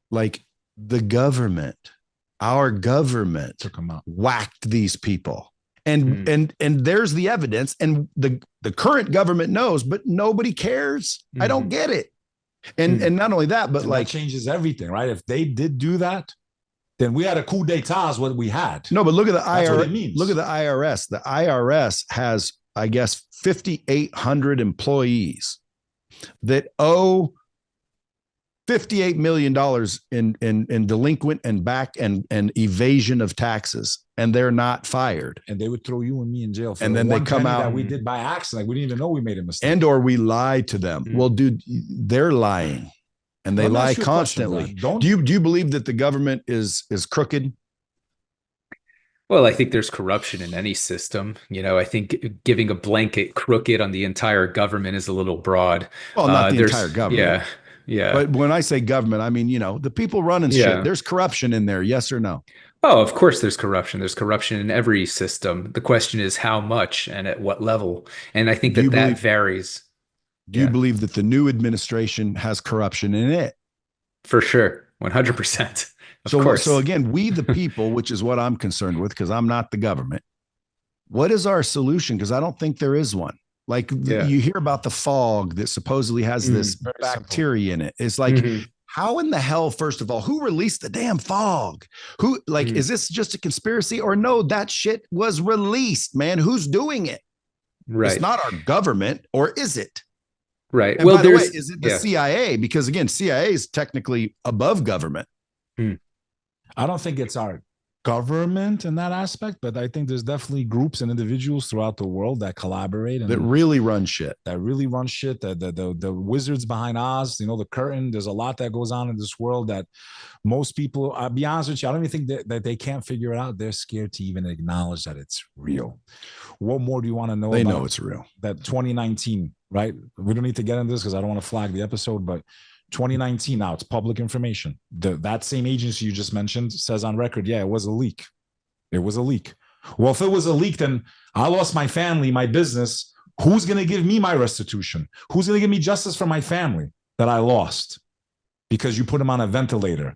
like the government, our government took them out, whacked these people. And there's the evidence. And the current government knows, but nobody cares. I don't get it. And not only that, but that changes everything, right? If they did do that, then we had a coup d'etat is what we had. No, but look at the IRS. Look at the IRS. The IRS has, I guess, 5,800 employees that owe $58 million in delinquent and back and evasion of taxes, and they're not fired. And they would throw you and me in jail for and then they come out that we did by accident. Like we didn't even know we made a mistake. And or we lied to them. Well, dude, they're lying. And they lie constantly. Do you believe that the government is crooked? Well, I think there's corruption in any system. I think giving a blanket crooked on the entire government is a little broad. Well, not the entire government. Yeah. But when I say government, I mean, the people running shit. There's corruption in there. Yes or no? Oh, of course there's corruption. There's corruption in every system. The question is how much and at what level. And I think that varies. Do you believe that the new administration has corruption in it? For sure. 100%. Of course. So again, we the people, which is what I'm concerned with because I'm not the government. What is our solution? Because I don't think there is one. Like you hear about the fog that supposedly has this bacteria in it. It's like, how in the hell, first of all, who released the damn fog? Who is this just a conspiracy or no, that shit was released, man. Who's doing it? Right. It's not our government, or is it? Right. And well, by the way, is it the CIA? Because again, CIA is technically above government. I don't think it's our government in that aspect, but I think there's definitely groups and individuals throughout the world that collaborate and that really run shit. The wizards behind Oz, the curtain. There's a lot that goes on in this world that most people, I'll be honest with you, I don't even think that they can't figure it out. They're scared to even acknowledge that it's real. What more do you want to know? They know it's real. That 2019, right? We don't need to get into this because I don't want to flag the episode, but 2019, now it's public information. That same agency you just mentioned says on record, it was a leak. It was a leak. Well, if it was a leak, then I lost my family, my business. Who's going to give me my restitution? Who's going to give me justice for my family that I lost because you put them on a ventilator?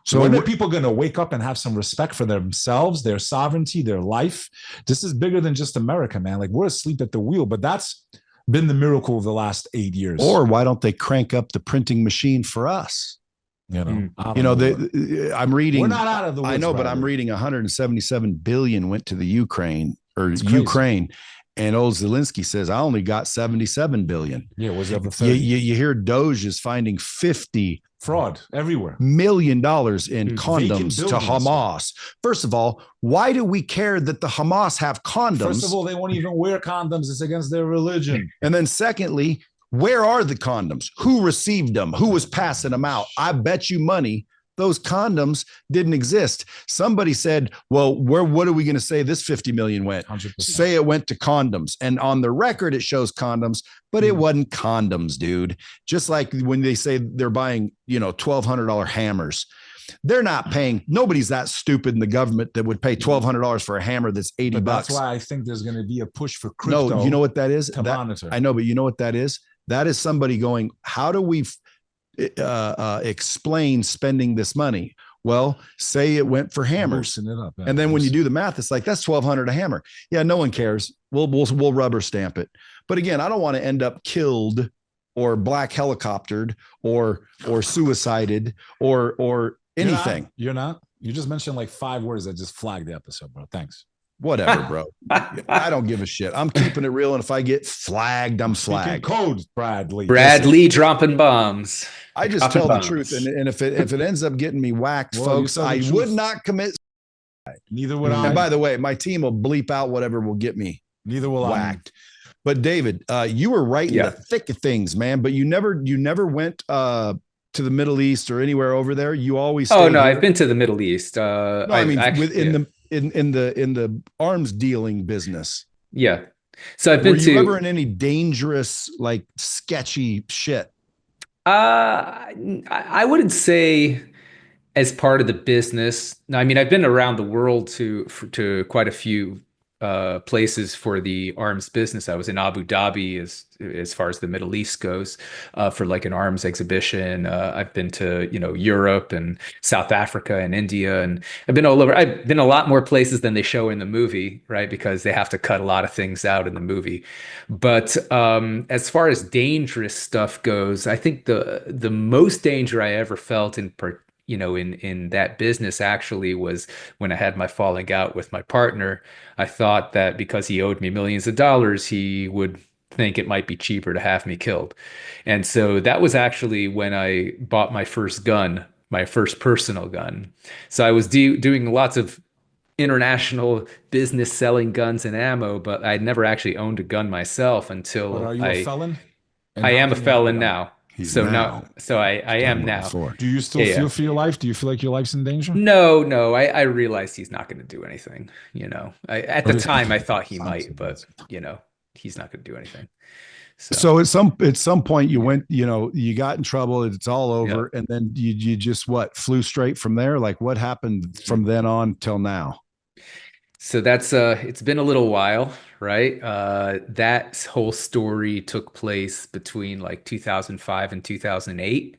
So when are people going to wake up and have some respect for themselves, their sovereignty, their life? This is bigger than just America, man. We're asleep at the wheel, but that's been the miracle of the last 8 years. Or why don't they crank up the printing machine for us? I'm reading. We're not out of the woods. I know, but I'm reading 177 billion went to the Ukraine. And old Zelensky says, I only got 77 billion. Yeah, was that the thing? You hear Doge is finding 50 fraud everywhere. $1 million in condoms to Hamas. First of all, why do we care that the Hamas have condoms? First of all, they won't even wear condoms. It's against their religion. And then secondly, where are the condoms? Who received them? Who was passing them out? I bet you money those condoms didn't exist. Somebody said, well, what are we going to say this 50 million went? 100%. Say it went to condoms. And on the record, it shows condoms, but it wasn't condoms, dude. Just like when they say they're buying, $1,200 hammers. They're not paying. Nobody's that stupid in the government that would pay $1,200 for a hammer that's $80. That's why I think there's going to be a push for crypto. No, you know what that is? To monitor. I know, but you know what that is? That is somebody going, how do we explain spending this money? Well, say it went for hammers, it up, and then when you do the math, it's like that's $1,200 a hammer. Yeah, no one cares. We'll rubber stamp it. But again, I don't want to end up killed or black helicoptered or suicided or anything. You're not. You just mentioned like 5 words that just flagged the episode, bro. Thanks. Whatever, bro. I don't give a shit. I'm keeping it real, and if I get flagged, I'm flagged. Code, Bradley. Bradley dropping bombs. I just tell the truth, and if it ends up getting me whacked, folks, I would not commit. Neither would I. And by the way, my team will bleep out whatever will get me. Neither will whacked. But David, you were right in the thick of things, man. But you never went to the Middle East or anywhere over there. You always. Oh no, I've been to the Middle East. No, I mean in the arms dealing business. Yeah. So I've been Were you ever in any dangerous, like sketchy shit? I wouldn't say as part of the business. I mean, I've been around the world to quite a few places for the arms business. I was in Abu Dhabi as far as the Middle East goes for like an arms exhibition. I've been to Europe and South Africa and India, and I've been all over. I've been a lot more places than they show in the movie, right? Because they have to cut a lot of things out in the movie. But as far as dangerous stuff goes, I think the most danger I ever felt in that business actually was when I had my falling out with my partner. I thought that because he owed me millions of dollars, he would think it might be cheaper to have me killed. And so that was actually when I bought my first gun, my first personal gun. So I was doing lots of international business selling guns and ammo, but I'd never actually owned a gun myself until But are you a felon? I am a felon now. So I am now. Before. Do you still feel for your life? Do you feel like your life's in danger? No. I realized he's not going to do anything. At the time I thought he might, but he's not going to do anything. So at some point you went, you got in trouble. It's all over, and then you just flew straight from there. Like what happened from then on till now? So that's it's been a little while, right? That whole story took place between like 2005 and 2008.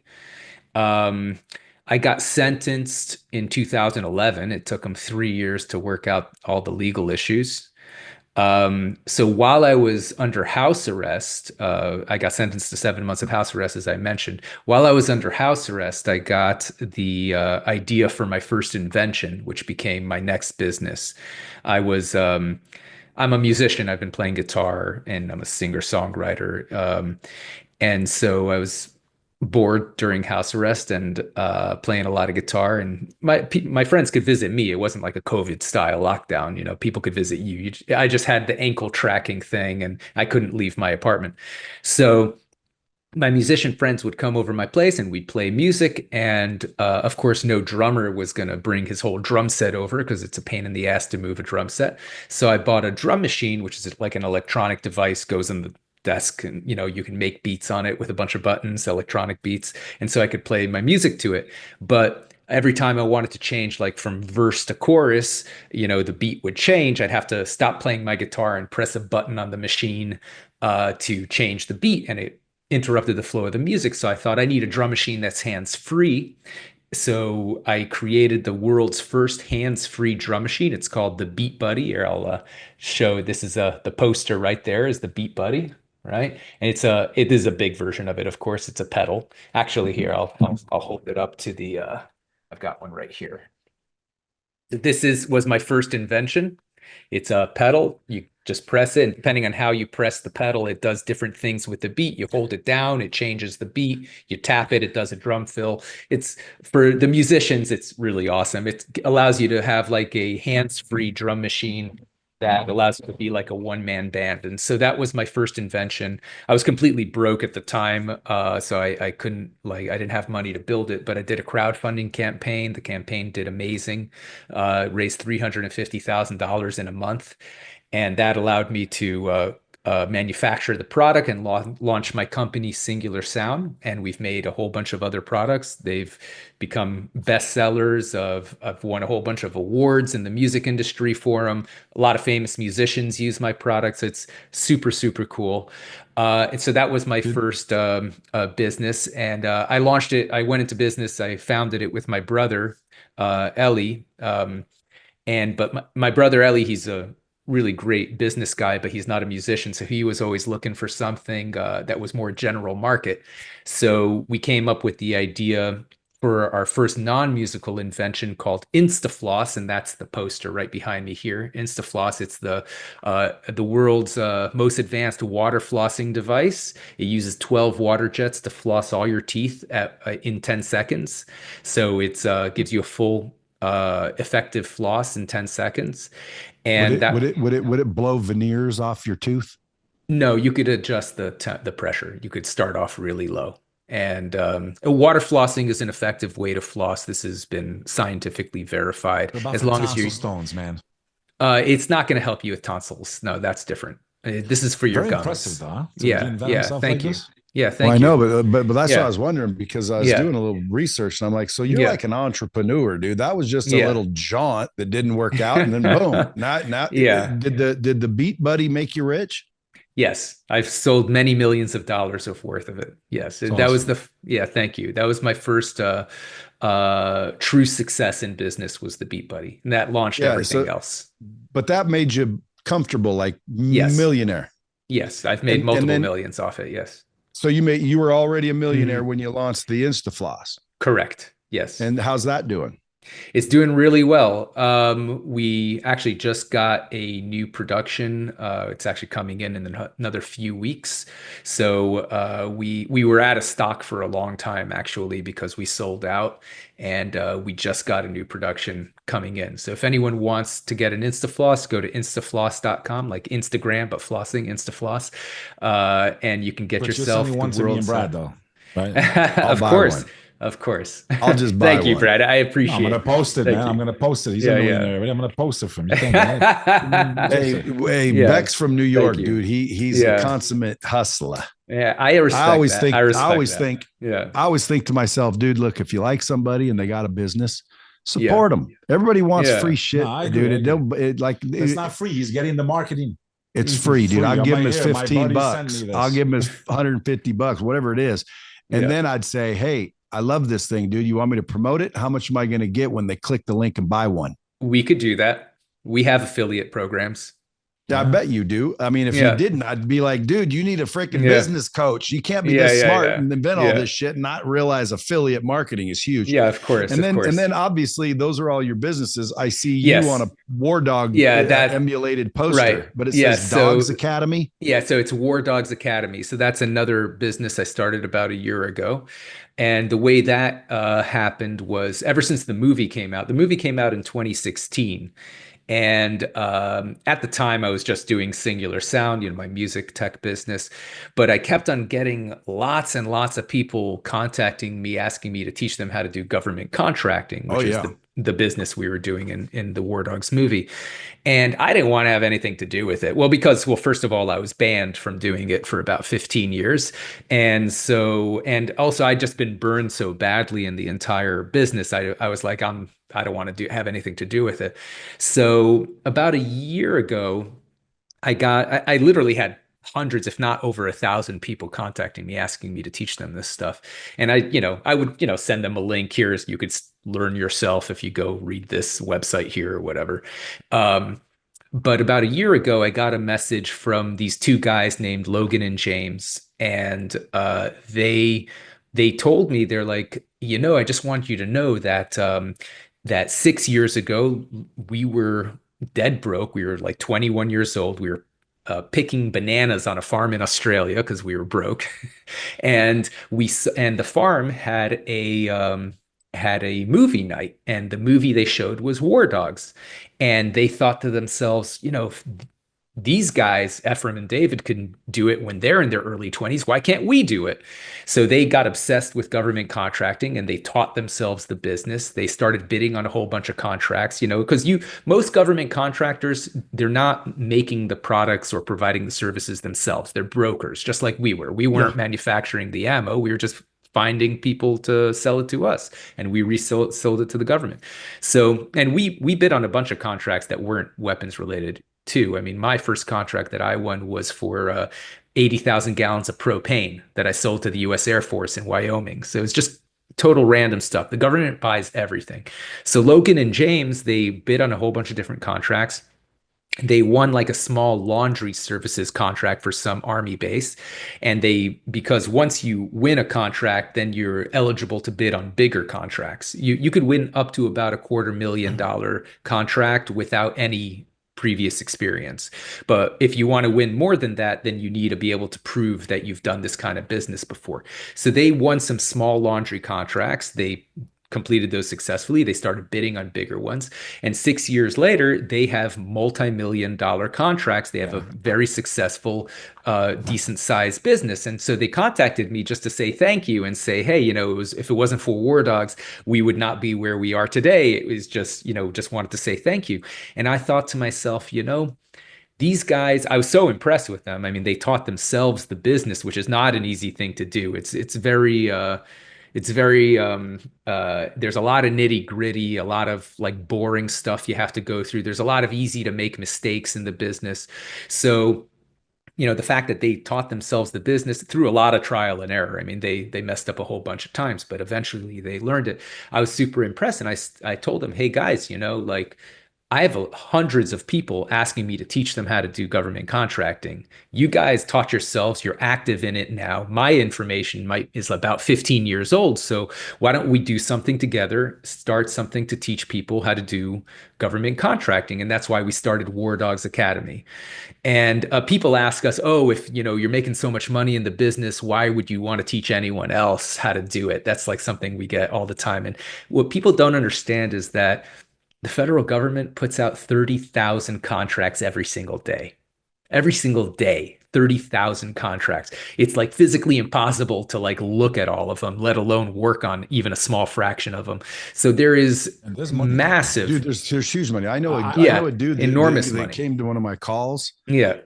I got sentenced in 2011. It took them 3 years to work out all the legal issues. So while I was under house arrest, I got sentenced to 7 months of house arrest, as I mentioned. While I was under house arrest, I got the idea for my first invention, which became my next business. I'm a musician. I've been playing guitar, and I'm a singer-songwriter. And so I was bored during house arrest and playing a lot of guitar, and my friends could visit me. It wasn't like a COVID style lockdown, people could visit you. I just had the ankle tracking thing, and I couldn't leave my apartment. So my musician friends would come over my place and we'd play music, and of course no drummer was going to bring his whole drum set over because it's a pain in the ass to move a drum set. So I bought a drum machine, which is like an electronic device, goes in the desk, and you can make beats on it with a bunch of buttons, electronic beats, and so I could play my music to it. But every time I wanted to change, like from verse to chorus, the beat would change. I'd have to stop playing my guitar and press a button on the machine to change the beat, and it interrupted the flow of the music. So I thought I need a drum machine that's hands-free. So I created the world's first hands-free drum machine. It's called the BeatBuddy. Here, I'll show. This is the poster right there is the BeatBuddy. Right, and it is a big version of it. Of course, it's a pedal. Actually, here I'll hold it up to the. I've got one right here. This was my first invention. It's a pedal. You just press it, and depending on how you press the pedal, it does different things with the beat. You hold it down, it changes the beat. You tap it, it does a drum fill. It's for the musicians. It's really awesome. It allows you to have like a hands-free drum machine that allows it to be like a one-man band. And so that was my first invention. I was completely broke at the time, so I couldn't like I didn't have money to build it, but I did a crowdfunding campaign. The campaign did amazing, raised $350,000 in a month, and that allowed me to manufacture the product and launch my company, Singular Sound. And we've made a whole bunch of other products. They've become bestsellers. I've won a whole bunch of awards in the music industry for them. A lot of famous musicians use my products. It's super, super cool. And so that was my Dude, first business. And I launched it. I went into business. I founded it with my brother, Ellie. But my brother Ellie, he's a really great business guy, but he's not a musician. So he was always looking for something that was more general market. So we came up with the idea for our first non-musical invention called InstaFloss, and that's the poster right behind me here. InstaFloss, it's the world's most advanced water flossing device. It uses 12 water jets to floss all your teeth in 10 seconds. So it gives you a full effective floss in 10 seconds. would And it would that, it would it would it blow veneers off your tooth? no, you could adjust the pressure. You could start off really low. And water flossing is an effective way to floss. This has been scientifically verified. What about As for long as tonsil you, stones, man? it's not going to help you with tonsils. No, that's different. This is for your Very impressive, gums. though, huh? To Yeah, reinventing yeah. stuff like Thank you. this. Yeah, Well, I thank you. know, but that's what I Yeah, was wondering because I was yeah, doing a little research and I'm like, so you're yeah, like an entrepreneur, dude. That was just a yeah. little jaunt that didn't work out, and then boom. Now, Yeah. did the Beat Buddy make you rich? Yes, I've sold many millions of dollars of worth of it. Yes, It's that was awesome. yeah, thank you. That was my first true success in business was the BeatBuddy. And that launched Yeah. everything So, else. but that made you comfortable, like Yes. millionaire, Yes, I've made and multiple then millions off it. Yes. so you were already a millionaire Mhm. when you launched the InstaFloss. Correct. Yes. And how's that doing? It's doing really well. We actually just got a new production. It's actually coming in another few weeks. So we were out of stock for a long time actually because we sold out, and we just got a new production coming in. So if anyone wants to get an InstaFloss, go to instafloss.com, like Instagram but flossing, InstaFloss, and you can get But you're sending yourself the one to me and world's. Brad, though, right? I'll Of buy course, one. of course. I'll just buy Thank you, one. Brad. I No, I'm gonna appreciate. post it, Thank man. I'm you. gonna post it. He's a Yeah, yeah. millionaire, right? I'm gonna post it for him. You think, right? Post Hey, it. hey, Yeah. Beck's from New Thank York, you. dude. He's a Yeah. consummate hustler. Yeah. I I respect always that. I think, I respect always that. think, Yeah. I always think to myself, dude, look, if you like somebody and they got a business, Yeah. support them. Everybody wants Yeah. free No, shit, I dude. agree. I agree. It, It's not free. He's getting the marketing. it's Mhm. free, dude. Free. I'll I'm give right him his here. My 15 buddy sent me bucks. I'll this. give him his $150, whatever it is. And Yeah. then I'd say, hey, I love this thing, dude. You want me to promote it? How much am I going to get when they click the link and buy one? We could do that. We have affiliate programs. Yeah, I Yeah. bet you do. I mean, if you Yeah. didn't, I'd be like, dude, you need a freaking Yeah. business coach. You can't be Yeah. this Yeah. smart Yeah. and invent all Yeah. this shit and not realize affiliate marketing is huge. Yeah. Of course. And Of then, course. obviously, those are all your businesses. I see you on Yes. a War Dog Yeah. emulated poster, Right. but it Yeah. says Dogs Academy. Yeah, so it's War Dogs Academy. So that's another business I started about a year ago. And the way that happened was ever since the movie came out in 2016. And at the time, I was just doing Singular Sound, my music tech business. But I kept on getting lots and lots of people contacting me, asking me to teach them how to do government contracting, Oh which is yeah. the business we were doing in the War Dogs movie. And I didn't want to have anything to do with it. Well, well, first of all, I was banned from doing it for about 15 years. And also I'd just been burned so badly in the entire business. I was like, I don't want to have anything to do with it. So about a year ago, I literally had hundreds, if not over 1,000 people contacting me, asking me to teach them this stuff. And I would, send them a link. Here's, you could learn yourself if you go read this website here or whatever. Um, but about a year ago, I got a message from these two guys named Logan and James, and they told me, they're like, I just want you to know that that 6 years ago we were dead broke. We were like 21 years old. We were picking bananas on a farm in Australia because we were broke, and the farm had had a movie night, and the movie they showed was War Dogs. And they thought to themselves, if these guys, Ephraim and David, can do it when they're in their early 20s. Why can't we do it? So they got obsessed with government contracting, and they taught themselves the business. They started bidding on a whole bunch of contracts, because most government contractors, they're not making the products or providing the services themselves. They're brokers, just like we were. We weren't manufacturing the ammo. We were just finding people to sell it to us, and we sold it to the government. So, and we bid on a bunch of contracts that weren't weapons related too. I mean, my first contract that I won was for 80,000 gallons of propane that I sold to the U.S. Air Force in Wyoming. So it's just total random stuff. The government buys everything. So Logan and James, they bid on a whole bunch of different contracts. They won like a small laundry services contract for some army base. And because once you win a contract, then you're eligible to bid on bigger contracts. You could win up to about $250,000 contract without any previous experience. But if you want to win more than that, then you need to be able to prove that you've done this kind of business before. So they won some small laundry contracts. They completed those successfully. They started bidding on bigger ones. And 6 years later, they have multi-million-dollar contracts. They have a very successful, decent sized business. And so they contacted me just to say thank you and say, hey, if it wasn't for War Dogs, we would not be where we are today. It was just wanted to say thank you. And I thought to myself, these guys, I was so impressed with them. I mean, they taught themselves the business, which is not an easy thing to do. It's very there's a lot of nitty gritty, a lot of like boring stuff you have to go through. There's a lot of easy to make mistakes in the business. So, the fact that they taught themselves the business through a lot of trial and error. I mean, they messed up a whole bunch of times, but eventually they learned it. I was super impressed. And I told them, hey guys, like, I have hundreds of people asking me to teach them how to do government contracting. You guys taught yourselves, you're active in it now. My information is about 15 years old. So why don't we do something together, start something to teach people how to do government contracting? And that's why we started War Dogs Academy. And people ask us, oh, if you're making so much money in the business, why would you want to teach anyone else how to do it? That's like something we get all the time. And what people don't understand is that the federal government puts out 30,000 contracts every single day. Every single day, 30,000 contracts. It's like physically impossible to like look at all of them, let alone work on even a small fraction of them. So there is massive. Dude, there's huge money. I know a dude enormous money. That came to one of my calls. Yeah.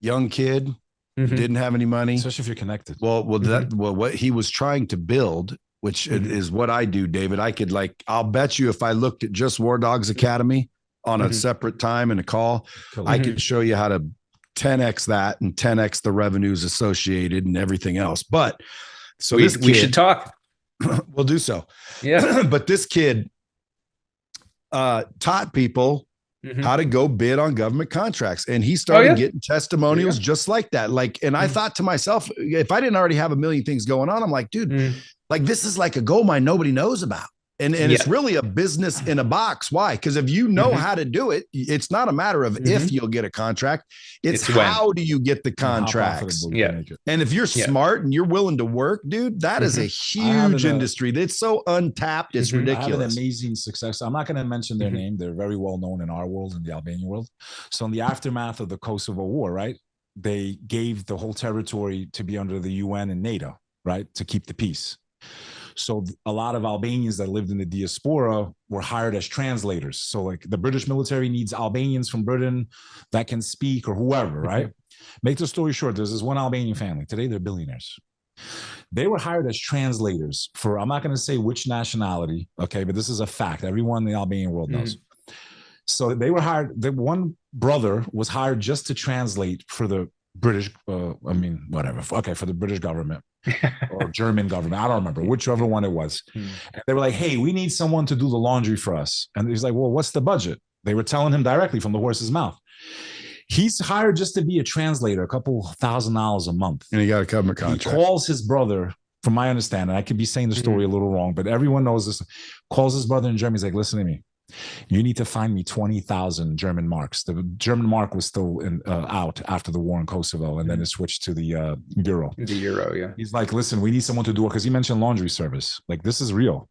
Young kid, didn't have any money. Especially if you're connected. Well, what he was trying to build, which is what I do, David. I'll bet you if I looked at just War Dogs Academy on a separate time in a call, I could show you how to 10x that and 10x the revenues associated and everything else. But so we should talk. We'll do so. Yeah. But this kid taught people how to go bid on government contracts. And he started getting testimonials just like that. And I thought to myself, if I didn't already have a million things going on, I'm like, dude, like this is like a gold mine nobody knows about. And it's really a business in a box. Why? Because if you know how to do it, it's not a matter of if you'll get a contract. It's how do you get the contracts? Yeah. And if you're smart and you're willing to work, dude, that is a huge industry. That's so untapped. It's ridiculous. I have an amazing success. I'm not going to mention their name. They're very well known in our world, in the Albanian world. So in the aftermath of the Kosovo war, right, they gave the whole territory to be under the UN and NATO, right, to keep the peace. So a lot of Albanians that lived in the diaspora were hired as translators. So like the British military needs Albanians from Britain that can speak or whoever, right? Make the story short, there's this one Albanian family. Today, they're billionaires. They were hired as translators for, I'm not going to say which nationality, okay, but this is a fact. Everyone in the Albanian world knows. So they were hired, one brother was hired just to translate for the British, for the British government. Or German government. I don't remember, whichever one it was. And they were like, hey, we need someone to do the laundry for us. And he's like, well, what's the budget? They were telling him directly from the horse's mouth. He's hired just to be a translator, a couple $1,000s a month. And he got a government contract. He calls his brother, from my understanding, I could be saying the story a little wrong, but everyone knows this, calls his brother in Germany. He's like, listen to me. You need to find me 20,000 German marks. The German mark was still out after the war in Kosovo, and then it switched to the euro. The euro, yeah. He's like, listen, we need someone to do it, because he mentioned laundry service. Like, this is real.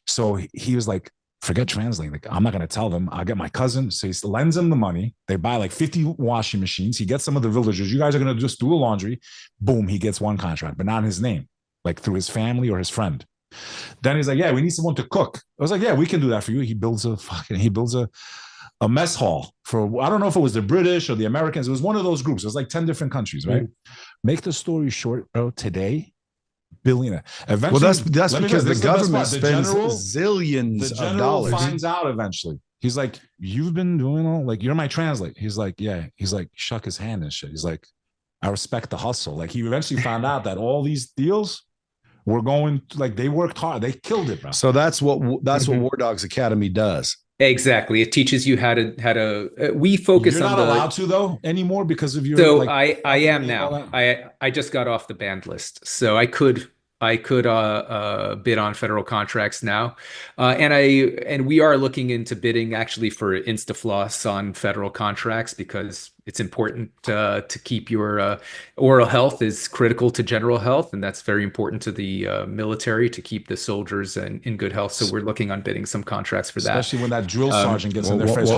So he was like, forget translating. Like, I'm not going to tell them. I'll get my cousin. So he lends him the money. They buy like 50 washing machines. He gets some of the villagers. You guys are going to just do the laundry. Boom. He gets one contract, but not in his name, like through his family or his friend. Then he's like, yeah, we need someone to cook. I was like, yeah, we can do that for you. He builds a mess hall for, I don't know if it was the British or the Americans. It was one of those groups. It was like 10 different countries, right? Make the story short, bro. Today, billionaire. Eventually, well, that's because the government spends zillions of dollars. Finds out eventually. He's like, you've been doing all, like, you're my translate. He's like, yeah. He's like, shook his hand and shit. He's like, I respect the hustle. Like, he eventually found out that all these deals were going to, like, they worked hard. They killed it, bro. So that's what War Dogs Academy does. Exactly. It teaches you how to we focus on You're not allowed to though anymore because of your, so like, I am now. I just got off the banned list. So I could bid on federal contracts now. And we are looking into bidding actually for InstaFloss on federal contracts because it's important to keep your oral health is critical to general health, and that's very important to the military to keep the soldiers in good health. So we're looking on bidding some contracts for that. Especially when that drill sergeant gets in their face.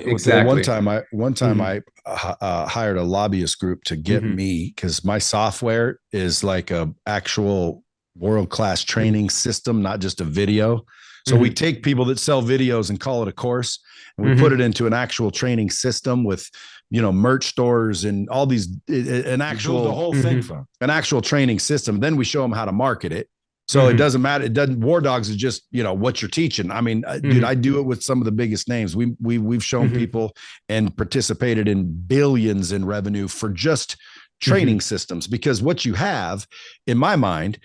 Exactly. One time I hired a lobbyist group to get me, because my software is like a actual world-class training system, not just a video. So we take people that sell videos and call it a course, and we put it into an actual training system with, merch stores and all these, an actual, the whole thing for an actual training system. Then we show them how to market it. So it doesn't matter. War Dogs is just, what you're teaching. I mean, dude, I do it with some of the biggest names. We've shown people and participated in billions in revenue for just training systems, because what you have, in my mind,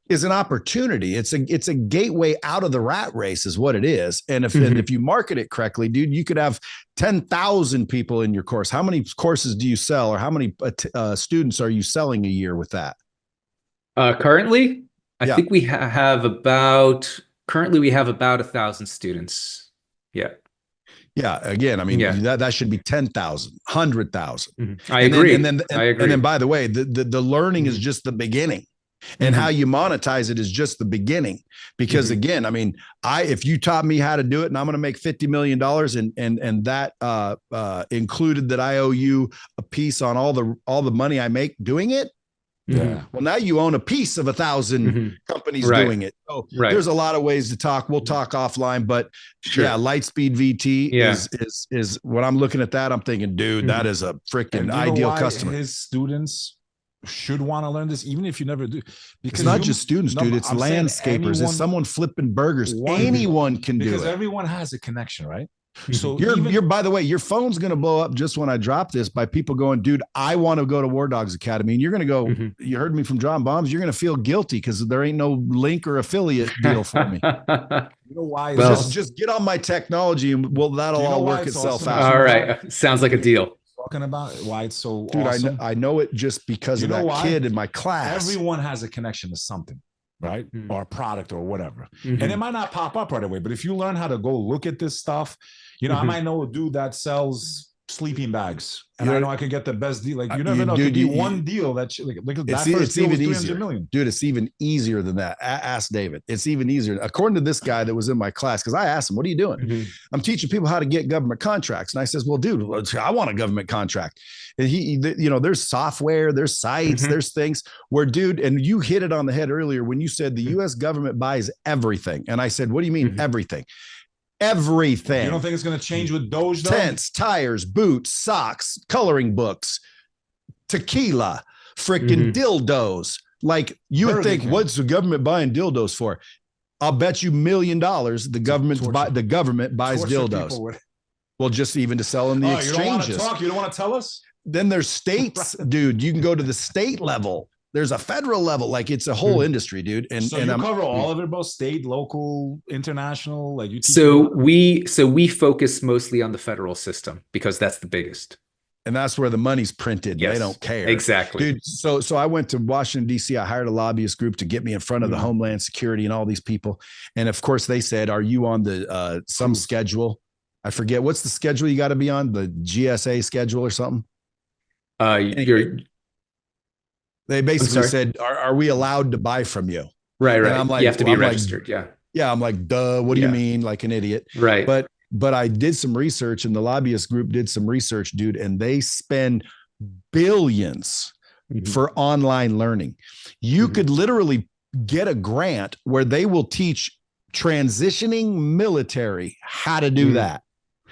is an opportunity. It's a gateway out of the rat race is what it is. And if you market it correctly, dude, you could have 10,000 people in your course. How many courses do you sell, or how many students are you selling a year with that? Currently, I think we have about 1,000 students. Yeah. Yeah. Again, I mean, that should be 10,000, 100,000. I agree. I agree. And then, by the way, the learning is just the beginning. And how you monetize it is just the beginning. Because again, I mean, if you taught me how to do it, and I'm going to make $50 million, and that included that I owe you a piece on all the money I make doing it. Yeah. Well, now you own a piece of 1,000 companies doing it. So there's a lot of ways to talk. We'll talk offline, but Lightspeed VT is when I'm looking at that, I'm thinking, dude, that is a freaking ideal customer. His students should want to learn this, even if you never do, because it's not just students, dude. It's landscapers. It's someone flipping burgers. Anyone can do it, because everyone has a connection, right? So you're by the way, your phone's going to blow up just when I drop this by people going, dude, I want to go to War Dogs Academy. And you're going to go, you heard me from John Bombs. You're going to feel guilty because there ain't no link or affiliate deal for me. You know why? Just get on my technology and that'll all work itself out. All right. Sounds like a deal. Talking about why it's so dude awesome. I know it just because of that kid in my class. Everyone has a connection to something, right? Or a product or whatever. And it might not pop up right away, but if you learn how to go look at this stuff, I might know a dude that sells sleeping bags, and I know I can get the best deal. Like, you never know. It could be one deal that it's even easier, dude. It's even easier than that. Ask David. It's even easier. According to this guy that was in my class, because I asked him, "What are you doing?" I'm teaching people how to get government contracts, and I says, "Well, dude, I want a government contract." And there's software, there's sites, there's things where, dude, and you hit it on the head earlier when you said the U.S. government buys everything, and I said, "What do you mean everything?" Everything. You don't think it's going to change with Doge, though? Tents, tires, boots, socks, coloring books, tequila, freaking dildos. Like, you would think, what's the government buying dildos for? I'll bet you $1 million the government buys dildos. Well, just even to sell in the exchanges. You don't want to tell us? Then there's states, dude. You can go to the state level. There's a federal level, like it's a whole industry, dude. And so you cover all of it, both state, local, international. Like you. So we focus mostly on the federal system because that's the biggest, and that's where the money's printed. Yes, they don't care, exactly, dude. So I went to Washington D.C. I hired a lobbyist group to get me in front of the Homeland Security and all these people, and of course they said, "Are you on the some schedule?" I forget what's the schedule you got to be on, the GSA schedule or something. They basically said, are we allowed to buy from you? Right. And I'm like, you have to be registered. Yeah. Yeah, I'm like, duh, what do you Yeah. mean? Like an idiot. Right. But I did some research and the lobbyist group did some research, dude, and they spend billions Mhm. for online learning. You Mhm. could literally get a grant where they will teach transitioning military how to do Mm. that.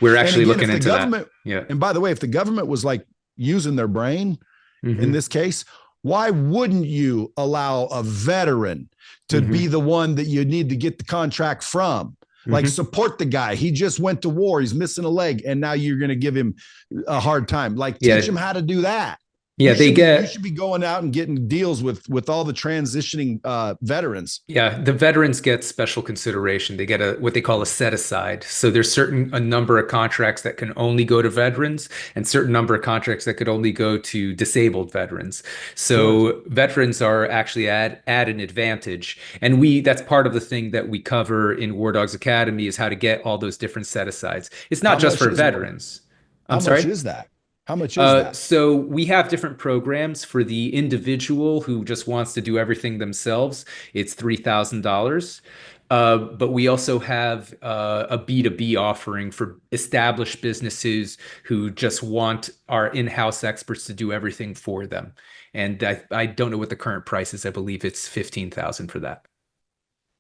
We're And actually again, looking if the into that. government, Yeah. and by the way, if the government was like using their brain in Hmm. this case, why wouldn't you allow a veteran to be Hmm. the one that you need to get the contract from? Like, Hmm. support the guy. He just went to war. He's missing a leg, and now you're going to give him a hard time. Like, teach Yeah. him how to do that. Yeah. They You get, should be going out and getting deals with all the transitioning veterans. yeah, the veterans get special consideration. They get a what they call a set aside. So there's a number of contracts that can only go to veterans and certain number of contracts that could only go to disabled veterans. Sure. So veterans are actually at an advantage. And that's part of the thing that we cover in War Dogs Academy is how to get all those different set asides. It's not How just much for is one? veterans. I'm How much sorry? is that? How much is that? So we have different programs for the individual who just wants to do everything themselves. It's $3,000. But we also have a B2B offering for established businesses who just want our in-house experts to do everything for them. And I don't know what the current price is. I believe it's 15,000 for that.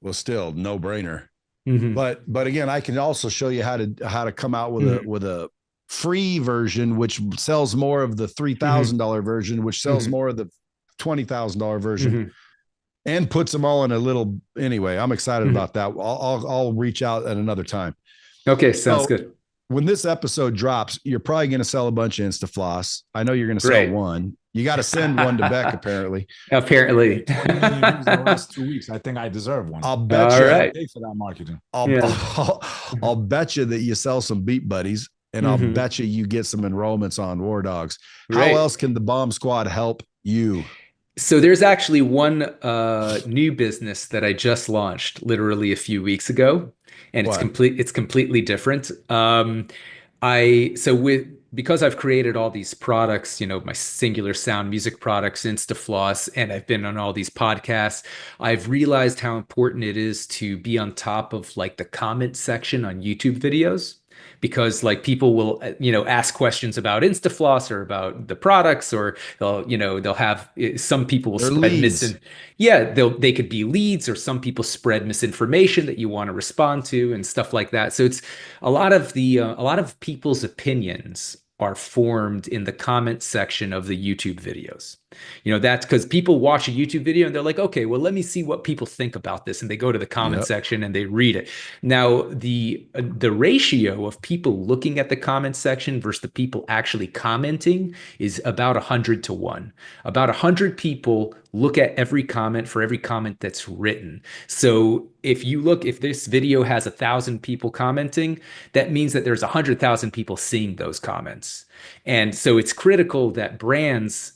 Well, still no brainer. Hmm. But again, I can also show you how to come out with Hmm. a free version, which sells more of the Hmm. $3,000 version, which sells Hmm. more of the $20,000 version, Hmm. and puts them all in a little. Anyway, I'm excited Hmm. about that. I'll reach out at another time. Okay, sounds So good. when this episode drops, you're probably going to sell a bunch of InstaFloss. I know you're going to sell Great. one. You got to send one to Beck, apparently. Apparently. 20 million views in the last 2 weeks. I think I deserve one. I'll bet All I you. gotta right. pay for that marketing. I'll, Yeah. I'll I'll bet you that you sell some Beat Buddies, and I'll Hmm. bet you get some enrollments on War Dogs. How Great. else can the Bomb Squad help you? So there's actually one new business that I just launched literally a few weeks ago, and What? it's completely different. I so with because I've created all these products, my singular sound music products, InstaFloss, and I've been on all these podcasts, I've realized how important it is to be on top of like the comment section on YouTube videos. Because like people will, ask questions about InstaFloss or about the products, or they'll have some people will They're spread leads. yeah, they could be leads, or some people spread misinformation that you want to respond to and stuff like that. So it's a lot of people's opinions are formed in the comment section of the YouTube videos. That's because people watch a YouTube video and they're like, okay, well, let me see what people think about this. And they go to the comment Yep. section and they read it. Now, the ratio of people looking at the comment section versus the people actually commenting is about 100 to 1. About 100 people look at every comment for every comment that's written. So if this video has 1,000 people commenting, that means that there's 100,000 people seeing those comments. And so it's critical that brands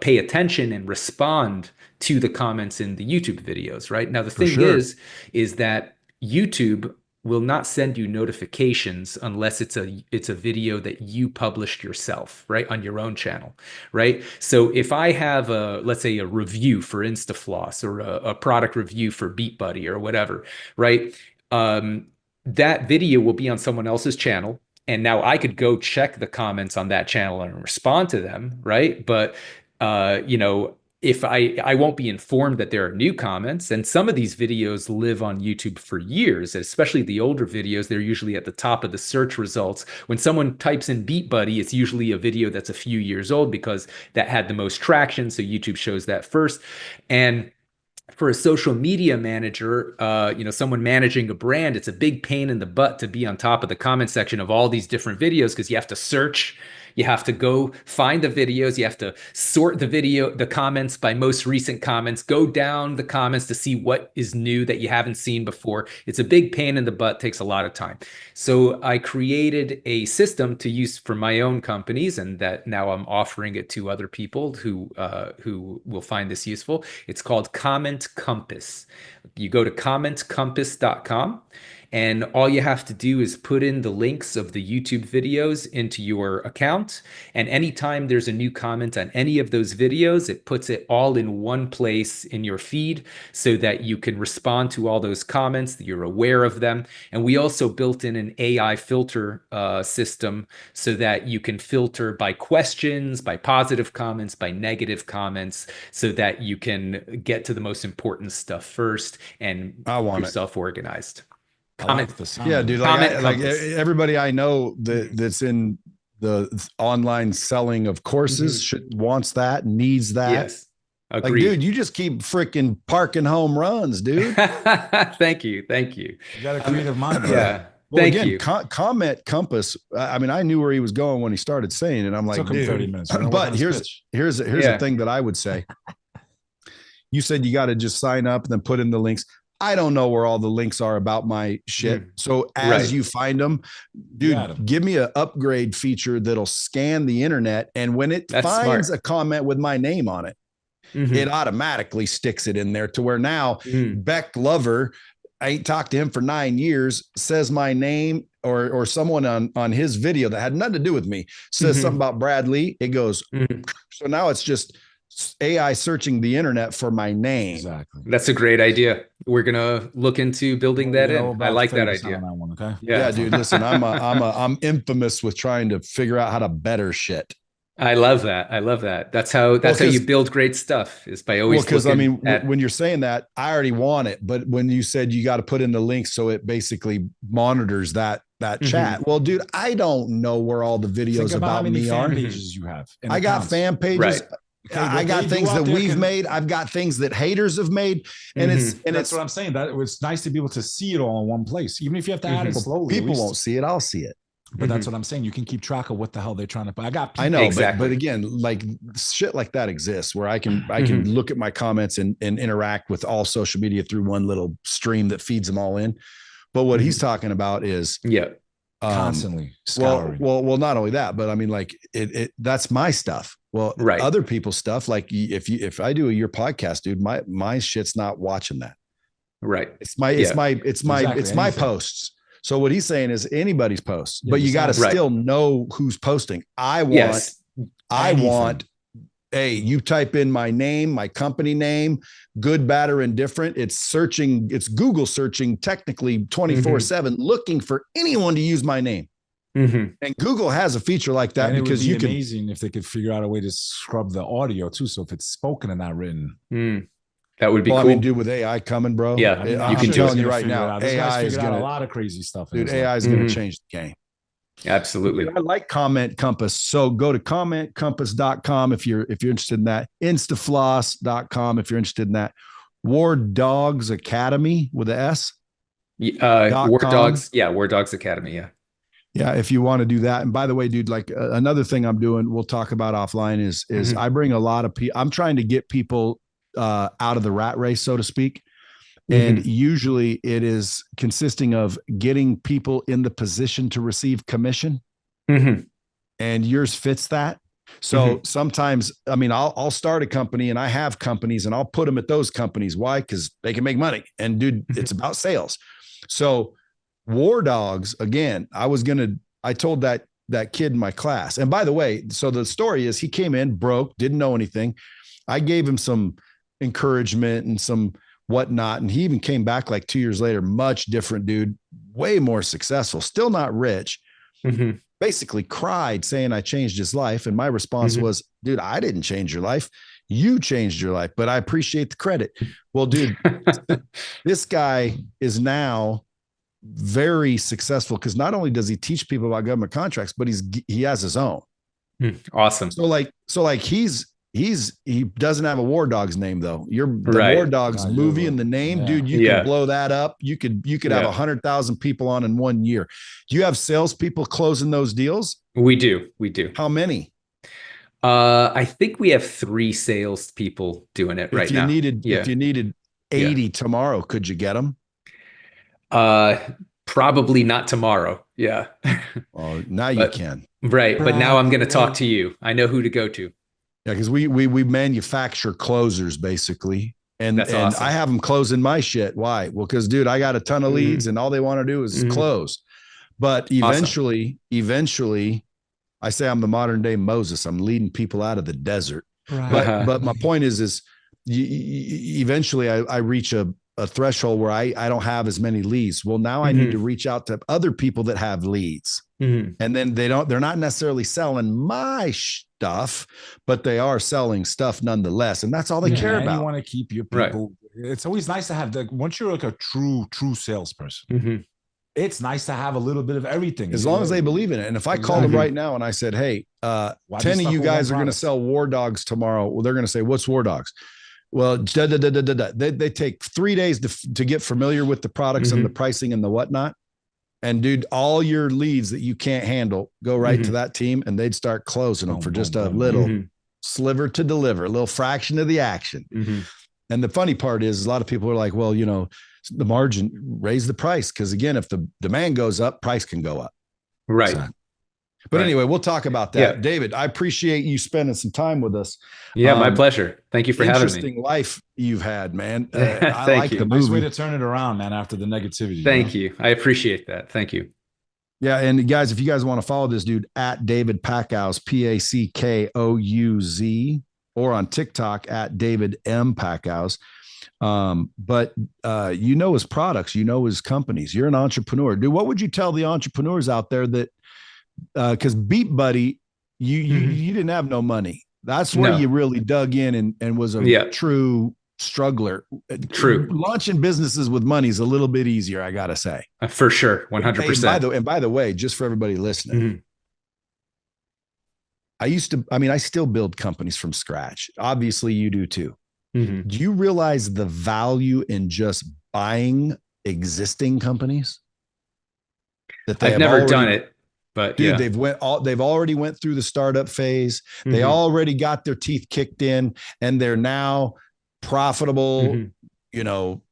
pay attention and respond to the comments in the YouTube videos, right? Now, the For thing sure. is that YouTube will not send you notifications unless it's a video that you published yourself, right, on your own channel, right? So if I have let's say a review for InstaFloss, or a product review for BeatBuddy or whatever, right? Um, that video will be on someone else's channel, and now I could go check the comments on that channel and respond to them, right? But if I won't be informed that there are new comments, and some of these videos live on YouTube for years, especially the older videos, they're usually at the top of the search results. When someone types in BeatBuddy, it's usually a video that's a few years old because that had the most traction, so YouTube shows that first. And for a social media manager, someone managing a brand, it's a big pain in the butt to be on top of the comment section of all these different videos, because you have to search, you have to go find the videos, you have to sort the comments by most recent comments, go down the comments to see what is new that you haven't seen before. It's a big pain in the butt, takes a lot of time. So I created a system to use for my own companies, and that now I'm offering it to other people who will find this useful. It's called Comment Compass. You go to commentcompass.com, And all you have to do is put in the links of the YouTube videos into your account. And anytime there's a new comment on any of those videos, it puts it all in one place in your feed so that you can respond to all those comments, that you're aware of them. And we also built in an AI filter system so that you can filter by questions, by positive comments, by negative comments, so that you can get to the most important stuff first and keep yourself organized. Comment the sound. Yeah, dude. Like everybody I know that's in the online selling of courses wants that, needs that. Yes. Agreed. Like, dude, you just keep freaking parking home runs, dude. Thank you. You got a creative mind. Yeah. Well, Thank again, you. Comment Compass. I mean, I knew where he was going when he started saying it. I'm like, Took him 30 minutes. But here's a thing that I would say. You said you got to just sign up and then put in the links. I don't know where all the links are about my shit. So as you find them, dude, give me an upgrade feature that'll scan the internet. And when it finds a comment with my name on it, it automatically sticks it in there to where now Beck Lover, I ain't talked to him for 9 years, says my name or someone on his video that had nothing to do with me says something about Brad Lee. It goes. So now it's just AI searching the internet for my name. Exactly. That's a great idea. We're gonna look into building that in. I like that idea. On that one, okay? Yeah, dude. Listen, I'm infamous with trying to figure out how to better shit. I love that. That's how you build great stuff, is by always because I mean, at, when you're saying that, I already want it, but when you said you got to put in the link so it basically monitors that chat. Well, dude, I don't know where all the videos about me are. Pages you have. I got fan pages. Right. Okay, I got things that we've made. I've got things that haters have made, and that's what I'm saying. That it was nice to be able to see it all in one place, even if you have to add it slowly. People won't see it. I'll see it. But that's what I'm saying. You can keep track of what the hell they're trying to put. I know, but again, like shit like that exists where I can look at my comments and interact with all social media through one little stream that feeds them all in. But what he's talking about is constantly scouring. Well, not only that, but I mean, like that's my stuff. Well, other people's stuff, like if I do your podcast, dude, my shit's not watching that. Right. It's my posts. So what he's saying is anybody's posts, but you got to still know who's posting. I want, hey, you type in my name, my company name, good, bad, or indifferent. It's Google searching technically 24/7, looking for anyone to use my name. And Google has a feature like that, and because it would be amazing if they could figure out a way to scrub the audio too. So if it's spoken and not written, that would be cool. I mean, dude, with AI coming, bro. Yeah, you can tell you right now, AI is going to a lot of crazy stuff. Dude, AI is going to change the game. Absolutely. I like Comment Compass. So go to commentcompass.com if you're interested in that. InstaFloss.com if you're interested in that. War Dogs Academy with an S. War Dogs. Yeah, War Dogs Academy. Yeah. Yeah, if you want to do that. And by the way, dude, like another thing I'm doing, we'll talk about offline is I bring a lot of people. I'm trying to get people out of the rat race, so to speak. And usually it is consisting of getting people in the position to receive commission. And yours fits that. So sometimes, I mean, I'll start a company, and I have companies, and I'll put them at those companies. Why? Because they can make money. And dude, it's about sales. So War Dogs, again, I told that kid in my class. And by the way, so the story is he came in broke, didn't know anything. I gave him some encouragement and some whatnot. And he even came back like 2 years later, much different dude, way more successful, still not rich, basically cried saying I changed his life. And my response was, dude, I didn't change your life. You changed your life, but I appreciate the credit. Well, dude, this guy is now very successful because not only does he teach people about government contracts, but he has his own. Awesome. So like he doesn't have a War Dogs name though. The War Dogs movie and the name, dude, you could blow that up. You could have 100,000 people on in 1 year. Do you have salespeople closing those deals? We do. How many? I think we have 3 salespeople doing it right now. If you needed 80 tomorrow, could you get them? Probably not tomorrow. Yeah. Oh, now you can. Right. But now I'm going to talk to you. I know who to go to. Yeah. Cause we manufacture closers basically. And That's awesome. I have them closing my shit. Why? Well, because dude, I got a ton of leads and all they want to do is close. But eventually, I say I'm the modern day Moses. I'm leading people out of the desert. Right. But my point is eventually I reach a threshold where I don't have as many leads. Well, now I need to reach out to other people that have leads. And then they're not necessarily selling my stuff, but they are selling stuff nonetheless. And that's all they care about. You want to keep your people. Right. It's always nice to have once you're like a true salesperson, it's nice to have a little bit of everything. As long as they believe in it. And if I called them right now and I said, hey, 10 of you guys are going to sell War Dogs tomorrow. Well, they're going to say, what's War Dogs? Well, they take 3 days to get familiar with the products and the pricing and the whatnot. And dude, all your leads that you can't handle, go right to that team and they'd start closing them for just a little sliver to deliver, a little fraction of the action. And the funny part is a lot of people are like, well, you know, the margin, raise the price. Cause again, if the demand goes up, price can go up. Right. So, but anyway, we'll talk about that. Yeah. David, I appreciate you spending some time with us. Yeah, my pleasure. Thank you for having me. Interesting life you've had, man. I like the movie. Nice way to turn it around, man, after the negativity. Thank you. I appreciate that. Thank you. Yeah. And guys, if you guys want to follow this dude at David Packouz, Packouz, or on TikTok at David M. Packouz. But you know his products, you know his companies. You're an entrepreneur. Dude, what would you tell the entrepreneurs out there that because BeatBuddy, you didn't have no money. That's where you really dug in and was a true struggler. True. Launching businesses with money is a little bit easier, I gotta say. For sure, 100%. And by the way, just for everybody listening, I still build companies from scratch. Obviously, you do too. Do you realize the value in just buying existing companies? That I've never done it. But dude, they've already went through the startup phase. They already got their teeth kicked in and they're now profitable. You know,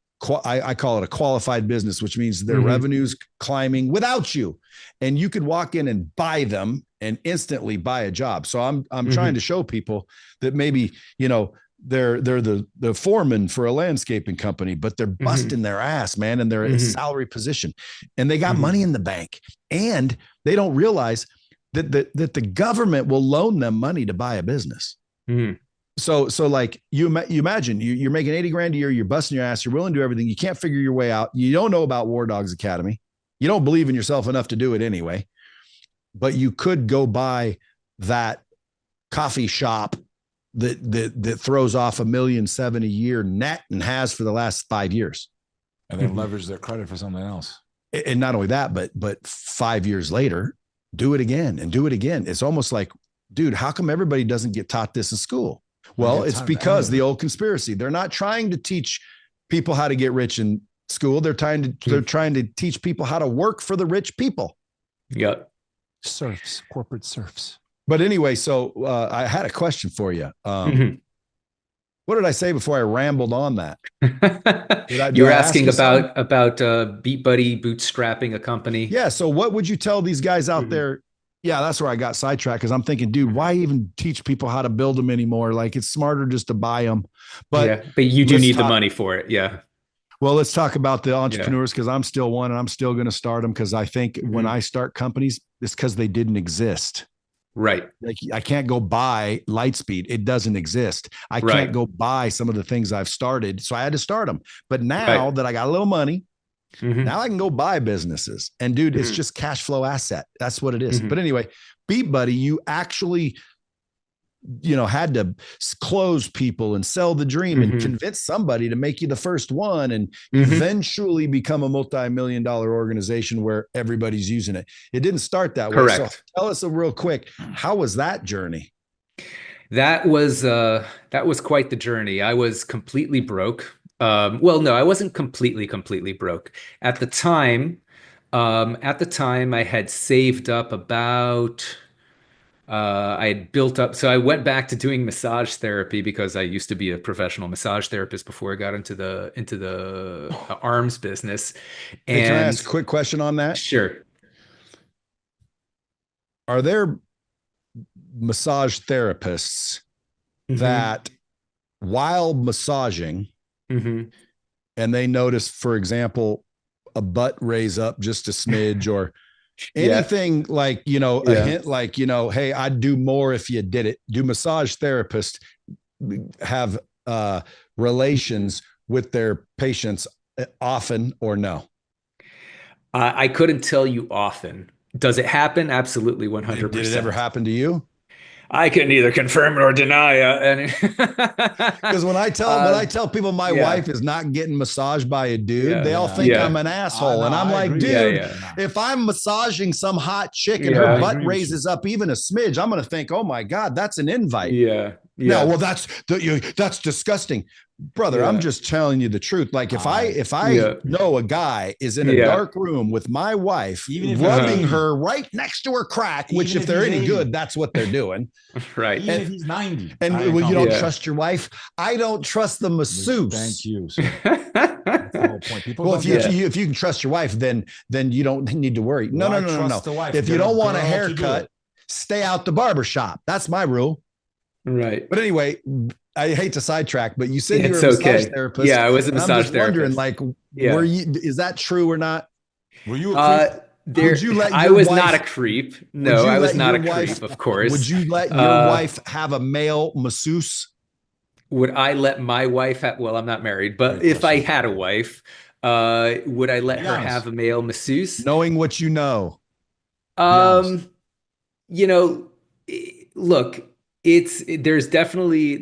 I call it a qualified business, which means their revenue's climbing without you. And you could walk in and buy them and instantly buy a job. So I'm trying to show people that maybe, you know, they're the foreman for a landscaping company, but they're busting their ass, man. And they're in a salary position and they got money in the bank and they don't realize that the government will loan them money to buy a business. So like you imagine you're making 80 grand a year, you're busting your ass, you're willing to do everything. You can't figure your way out. You don't know about War Dogs Academy. You don't believe in yourself enough to do it anyway, but you could go buy that coffee shop that throws off $1.7 million a year net and has for the last 5 years. And then leverage their credit for something else. And not only that, but 5 years later, do it again and do it again. It's almost like, dude, how come everybody doesn't get taught this in school? Well, it's because the old conspiracy. They're not trying to teach people how to get rich in school. They're trying to teach people how to work for the rich people. Yep. Corporate serfs. But anyway, so I had a question for you. What did I say before I rambled on that? You were asking about BeatBuddy bootstrapping a company. Yeah. So what would you tell these guys out there? Yeah, that's where I got sidetracked because I'm thinking, dude, why even teach people how to build them anymore? Like it's smarter just to buy them. But you do need the money for it. Yeah. Well, let's talk about the entrepreneurs because I'm still one and I'm still going to start them because I think when I start companies, it's because they didn't exist. Right. Like I can't go buy Lightspeed. It doesn't exist. I can't go buy some of the things I've started. So I had to start them. But now that I got a little money, now I can go buy businesses. And dude, it's just cash flow asset. That's what it is. But anyway, BeatBuddy, you actually, you know, had to close people and sell the dream and convince somebody to make you the first one and eventually become a multi-million-dollar organization where everybody's using it. It didn't start that way. Correct. So tell us real quick, how was that journey? That was quite the journey. I was completely broke. Well, no, I wasn't completely broke. At the time, I had saved up about I had built up, so I went back to doing massage therapy because I used to be a professional massage therapist before I got into the arms business. And can I ask a quick question on that? Sure. Are there massage therapists that while massaging Mm-hmm. and they notice, for example, a butt raise up just a smidge or Yeah. anything like, you know, a Yeah. hint like, you know, hey, I'd do more if you did it. Do massage therapists have relations with their patients often or no? I couldn't tell you often. Does it happen? Absolutely, Did it ever 100%. happen to you? I can neither confirm nor deny. Because when I tell people my Yeah, wife is not getting massaged by a dude, yeah, they all Yeah. think yeah, I'm an asshole. No, And I'm I like, agree. yeah, dude, yeah, if I'm massaging some hot chick and Yeah. her I butt agree with you. raises up even a smidge, I'm going to think, oh my God, that's an invite. yeah, No, yeah, well, that's disgusting, brother. I'm yeah, just telling you the truth. Like if I yeah, know a guy is in a yeah. dark room with my wife, Even if rubbing he's 80. her right next to her crack, which Even if if they're he's any 80. good, that's what they're doing. Right. Even if he's 90. And I ain't well, you don't Yeah. trust your wife. I don't trust the masseuse. Thank you, sir. That's the whole point. People Well, don't if you get it. if you can trust your wife, then you don't need to worry. No, Why no, no, no, no. trust the wife? If you Get a don't want a girl to do haircut, it. stay out the barber shop. That's my rule. Right. But anyway, I hate to sidetrack, but you said you were It's a massage okay. therapist. Yeah, I was a and I'm massage just wondering, therapist. like, Yeah. were you? Is that true or not? Were you a creep? There, Would you let I your was wife- not a creep. Would No, you I was let not your a wife- creep, of course. Would you let your wife have a male masseuse? Would I let my wife have, well, I'm not married, but Great if I question. had a wife, would I let Be her honest. have a male masseuse? Knowing what you know, honest. You know, look, there's definitely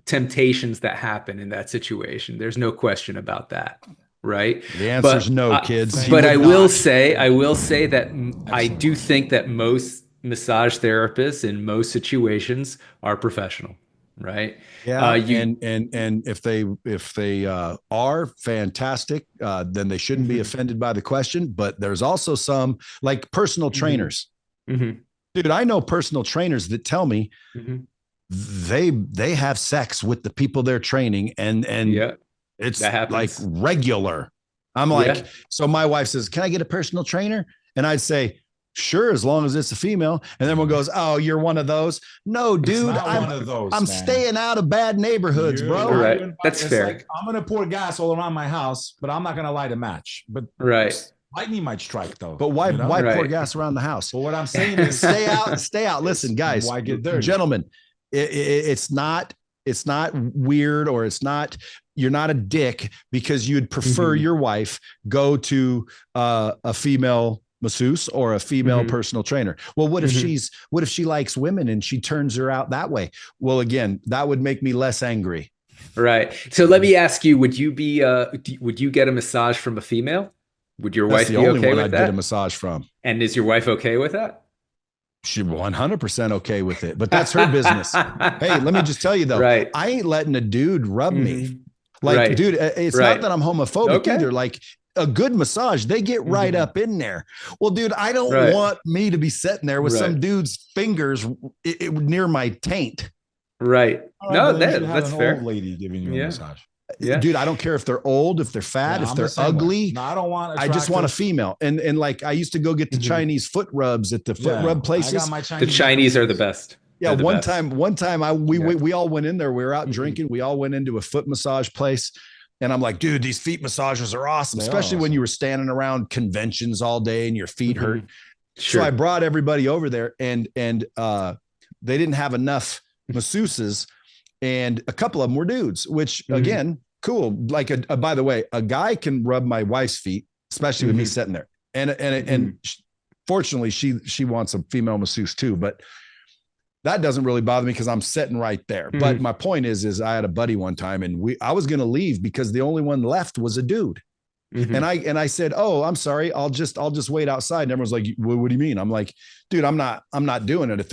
temptations that happen in that situation. There's no question about that, right? the answer's But no, uh, kids. He but would I will not. say, that I Excellent. do think that most massage therapists in most situations are professional, right? Yeah, You and if they are fantastic, then they shouldn't be Mhm. offended by the question. But there's also some like personal Mhm. trainers. Mhm. Dude, I know personal trainers that tell me Mhm. they have sex with the people they're training, and Yeah, it's that like happens. regular. I'm Yeah. like, so my wife says, "Can I get a personal trainer?" And I'd say, "Sure, as long as it's a female." And then one goes, "Oh, you're one of those." No, It's dude, not I'm one of those, I'm man. staying out of bad neighborhoods, You're bro. Right. lying. That's It's fair. like I'm gonna pour gas all around my house, but I'm not gonna light a match. But Right. lightning might strike though. But why you know? why pour Right. gas around the house? But what I'm saying is, Stay out. Listen, guys, why get dirty? gentlemen, it's not weird, or it's not, you're not a dick because you'd prefer Mhm. your wife go to a female masseuse or a female Mhm. personal trainer. Well, what if Mhm. what if she likes women and she turns her out that way? Well, again, that would make me less angry. Right. So let me ask you, would you get a massage from a female? Would your That's wife the be only okay one with I'd get a that? massage from. And is your wife okay with that? She's 100% okay with it, but that's her business. Hey, let me just tell you though, Right. I ain't letting a dude rub me. Mhm. Like, Right. dude, it's not Right. that I'm homophobic Okay. either. Like, a good massage, they get right Mhm. up in there. Well, dude, I don't Right. want me to be sitting there with some Right. dude's fingers near my taint. Right. All right, No, then you should have that's an fair. old lady giving you a Yeah. massage. Yeah. Dude, I don't care if they're old, if they're fat, Yeah, if I'm they're the same way. ugly. No, I don't want. I just want a attractive- female. And like, I used to go get the Mhm. Chinese foot rubs at the foot Yeah, rub I places. got my The Chinese. Chinese are the best. Yeah, They're the one best. time, Yeah. we all went in there. We were out Mhm. drinking. We all went into a foot massage place, and I'm like, dude, these feet massages are awesome, They are especially when awesome. you were standing around conventions all day and your feet hurt. Mhm. Sure. So I brought everybody over there, and they didn't have enough masseuses, and a couple of them were dudes, which Mhm. again, cool. Like by the way, a guy can rub my wife's feet, especially with me Mhm. sitting there, and fortunately, she wants a female masseuse too, but that doesn't really bother me because I'm sitting right there. But Mhm. my point is I had a buddy one time, and I was going to leave because the only one left was a dude. Mhm. And I said, "Oh, I'm sorry. I'll just wait outside." And everyone's like, what do you mean?" I'm like, "Dude, I'm not doing it if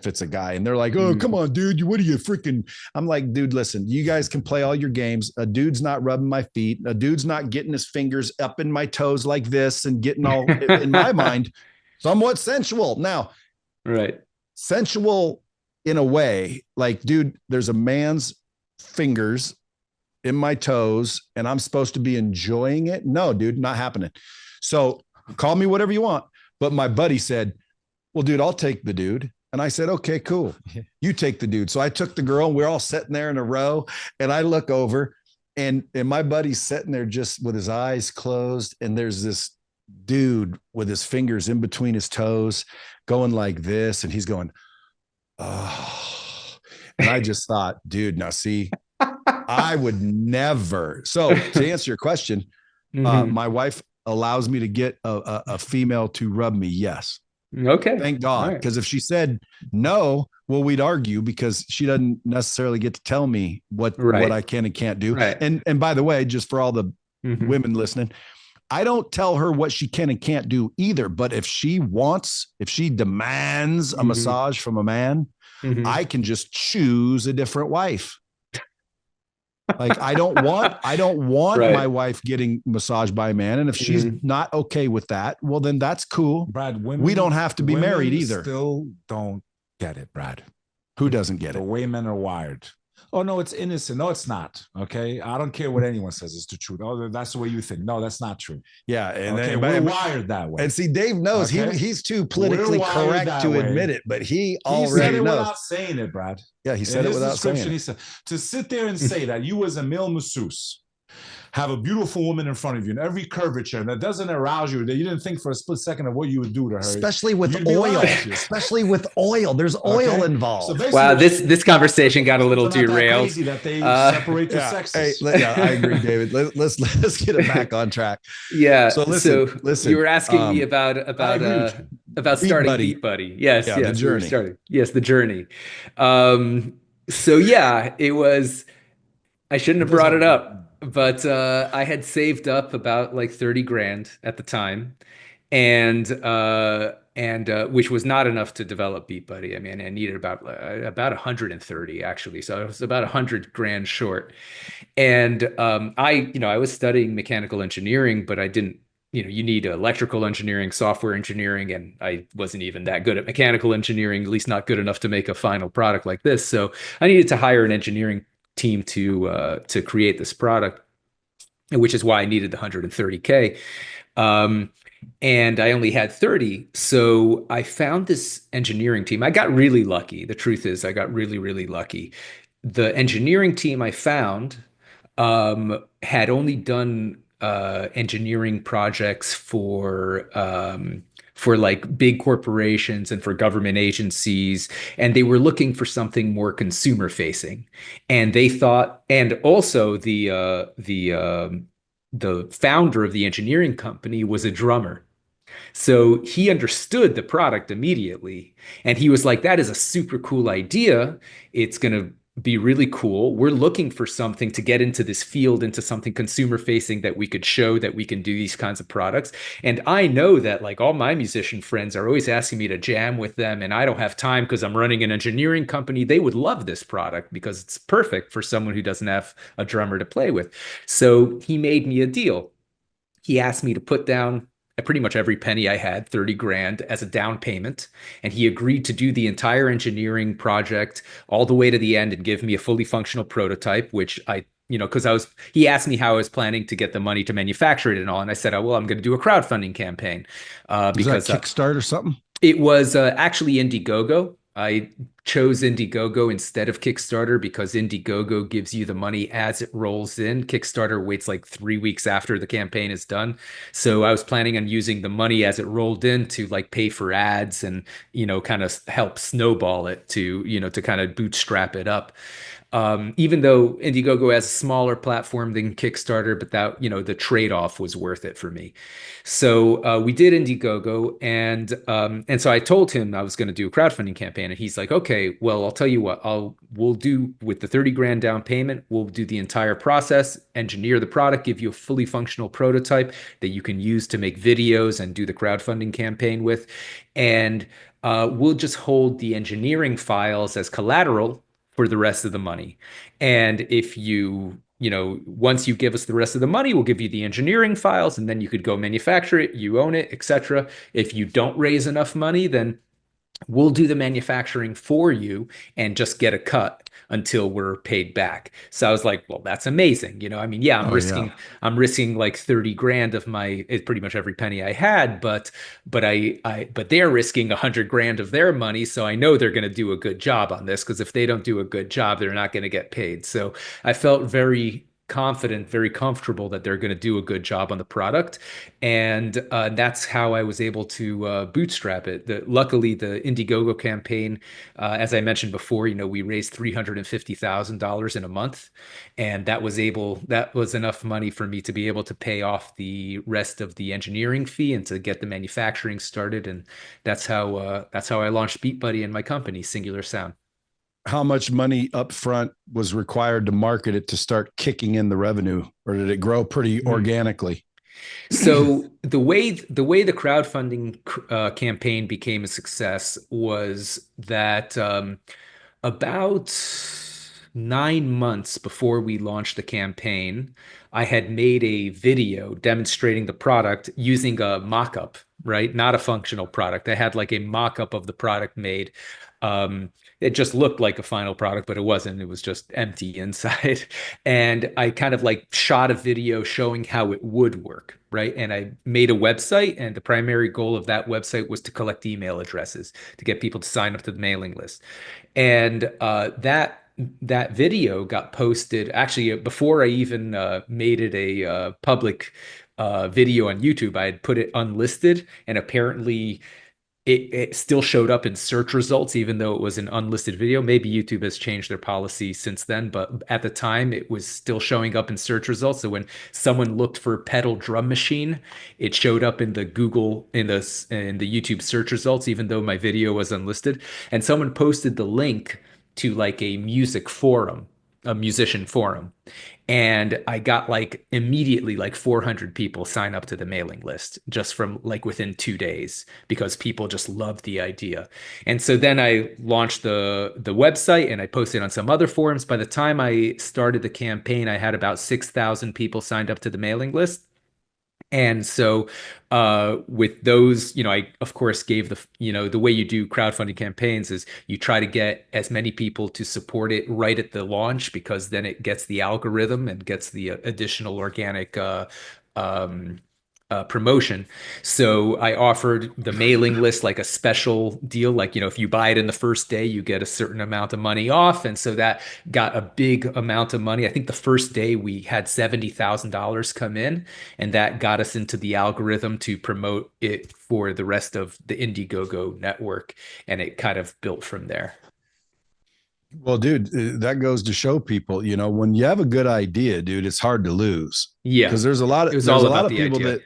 it's a guy." And they're like, "Oh, Mhm. come on, dude. What are you freaking?" I'm like, "Dude, listen, you guys can play all your games. A dude's not rubbing my feet. A dude's not getting his fingers up in my toes like this and getting all in my mind somewhat sensual." Now, Right. sensual in a way, like, dude, there's a man's fingers in my toes and I'm supposed to be enjoying it. No, dude, not happening. So call me whatever you want. But my buddy said, "Well, dude, I'll take the dude." And I said, okay, cool. You take the dude. So I took the girl and we're all sitting there in a row. And I look over and my buddy's sitting there just with his eyes closed. And there's this dude with his fingers in between his toes going like this. And he's going, oh. And I just thought, dude, now see, I would never. So to answer your question, my wife allows me to get a female to rub me. Yes. Okay. Thank God. Because if she said no, well, we'd argue because she doesn't necessarily get to tell me what I can and can't do. Right. And by the way, just for all the women listening, I don't tell her what she can and can't do either. But if she demands a massage from a man, I can just choose a different wife. Like I don't want my wife getting massaged by a man. And if she's not okay with that, well, then that's cool. Brad, we don't have to be married either. Still don't get it, Brad. Who doesn't get it? The way men are wired. Oh, no, it's innocent. No, it's not. Okay. I don't care what anyone says. It's the truth. Oh, that's the way you think. No, that's not true. Yeah. And okay, we're wired that way. And see, Dave knows he's too politically correct to admit it, but he already knows. Without saying it, Brad. Yeah, he said it without saying it. He said, to sit there and say that you as a male masseuse have a beautiful woman in front of you in every curvature and that doesn't arouse you, that you didn't think for a split second of what you would do to her. Especially with oil. Especially with oil. There's oil involved. So wow, this conversation got a little derailed. Crazy that they separate the sexes. I agree, David. Let's get it back on track. Yeah. So listen. You were asking me about starting BeatBuddy. Yes. Yeah, the journey. Yes, the journey. So yeah, it was. I shouldn't have brought it up. But I had saved up about like 30 grand at the time, and which was not enough to develop BeatBuddy. I mean, I needed about 130 actually, so I was about 100 grand short. And I was studying mechanical engineering, but I didn't. You need electrical engineering, software engineering, and I wasn't even that good at mechanical engineering, at least not good enough to make a final product like this. So I needed to hire an engineering team to create this product, which is why I needed the 130K. And I only had 30. So I found this engineering team. I got really lucky. The truth is I got really, really lucky. The engineering team I found had only done engineering projects for like big corporations and for government agencies, and they were looking for something more consumer facing. And they thought, and also the founder of the engineering company was a drummer. So he understood the product immediately, and he was like, that is a super cool idea. It's going to be really cool. We're looking for something to get into this field, into something consumer facing that we could show that we can do these kinds of products. And I know that like all my musician friends are always asking me to jam with them, and I don't have time because I'm running an engineering company. They would love this product because it's perfect for someone who doesn't have a drummer to play with. So he made me a deal. He asked me to put down pretty much every penny I had, 30 grand as a down payment. And he agreed to do the entire engineering project all the way to the end and give me a fully functional prototype, which because he asked me how I was planning to get the money to manufacture it and all. And I said, well, I'm going to do a crowdfunding campaign. Because Kickstarter or something? It was actually Indiegogo. I chose Indiegogo instead of Kickstarter because Indiegogo gives you the money as it rolls in. Kickstarter waits like 3 weeks after the campaign is done. So I was planning on using the money as it rolled in to like pay for ads and, kind of help snowball it to kind of bootstrap it up. Even though Indiegogo has a smaller platform than Kickstarter, but that, the trade-off was worth it for me. So we did Indiegogo, and so I told him I was going to do a crowdfunding campaign, and he's like, okay, well, I'll tell you what, we'll do with the 30 grand down payment, we'll do the entire process, engineer the product, give you a fully functional prototype that you can use to make videos and do the crowdfunding campaign with. And we'll just hold the engineering files as collateral for the rest of the money. And if once you give us the rest of the money, we'll give you the engineering files, and then you could go manufacture it, you own it, etc. If you don't raise enough money, then we'll do the manufacturing for you and just get a cut until we're paid back. So I was like, well, that's amazing. I mean, yeah, Oh yeah. I'm risking like 30 grand of it's pretty much every penny I had, but they're risking 100 grand of their money. So I know they're going to do a good job on this, because if they don't do a good job, they're not going to get paid. So I felt very confident, very comfortable that they're going to do a good job on the product. And that's how I was able to bootstrap it. Luckily, the Indiegogo campaign, as I mentioned before, we raised $350,000 in a month, and that was enough money for me to be able to pay off the rest of the engineering fee and to get the manufacturing started. And that's how I launched BeatBuddy and my company, Singular Sound. How much money up front was required to market it to start kicking in the revenue, or did it grow pretty organically? So the crowdfunding campaign became a success was that about 9 months before we launched the campaign, I had made a video demonstrating the product using a mock-up, right? Not a functional product. I had like a mock-up of the product made. It just looked like a final product, but it wasn't. It was just empty inside. And I kind of like shot a video showing how it would work, right? And I made a website, and the primary goal of that website was to collect email addresses to get people to sign up to the mailing list. And that video got posted actually before I even made it a public video on YouTube. I had put it unlisted, and apparently it still showed up in search results, even though it was an unlisted video. Maybe YouTube has changed their policy since then, but at the time it was still showing up in search results. So when someone looked for pedal drum machine, it showed up in the Google in the YouTube search results, even though my video was unlisted. And someone posted the link to like a music forum, a musician forum. And I got like immediately like 400 people sign up to the mailing list just from like within 2 days, because people just loved the idea. And so then I launched the website and I posted on some other forums. By the time I started the campaign, I had about 6,000 people signed up to the mailing list. And so with those, I of course gave the way you do crowdfunding campaigns is you try to get as many people to support it right at the launch, because then it gets the algorithm and gets the additional organic um, promotion. So I offered the mailing list like a special deal, like, if you buy it in the first day, you get a certain amount of money off. And so that got a big amount of money. I think the first day we had $70,000 come in, and that got us into the algorithm to promote it for the rest of the Indiegogo network. And it kind of built from there. Well, dude, that goes to show people, when you have a good idea, dude, it's hard to lose. Yeah. Because there's a lot of people that,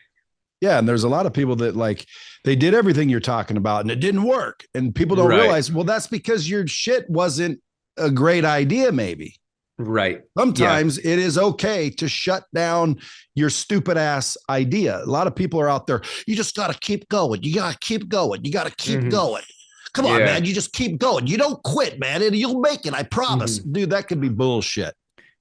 yeah, and there's a lot of people that like they did everything you're talking about and it didn't work. And people don't realize, well, that's because your shit wasn't a great idea, maybe. Right. Sometimes it is okay to shut down your stupid ass idea. A lot of people are out there. You just got to keep going. You got to keep going. You got to keep going. Come on, man. You just keep going. You don't quit, man. And you'll make it. I promise. Dude, that could be bullshit.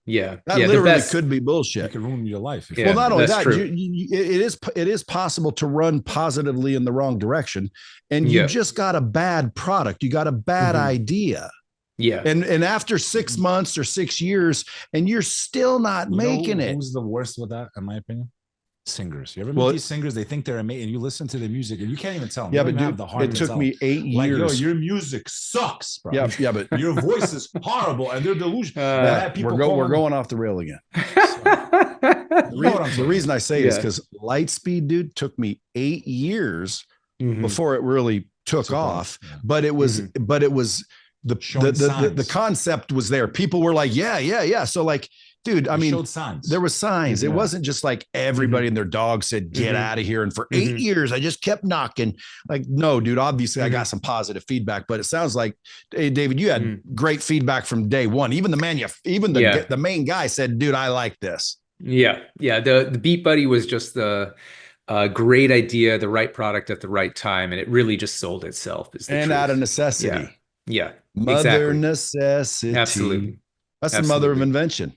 Yeah. That literally could be bullshit. It could ruin your life. Well, not only that, it is possible to run positively in the wrong direction. And you just got a bad product. You got a bad idea. Yeah. And after 6 months or 6 years, and you're still not making it. Who's the worst with that, in my opinion? Singers. You ever meet these singers? They think they're amazing. You listen to their music and you can't even tell them. Yeah, but dude, it took me 8 years. Like, yo, your music sucks, bro. Yeah, but your voice is horrible, and they're delusional. We're going off the rail again. The reason I say is because Lightspeed, dude, took me 8 years before it really took off. Yeah. But it was the concept was there. People were like, yeah. So like, dude, I mean, there was signs. It wasn't just like everybody and their dog said, get out of here. And for 8 years, I just kept knocking. Like, no, dude, obviously I got some positive feedback, but it sounds like, hey, David, you had great feedback from day one. Even the main guy said, dude, I like this. Yeah. The BeatBuddy was just a great idea, the right product at the right time. And it really just sold itself. And out of necessity. Yeah. Mother necessity. Absolutely. That's the mother of invention.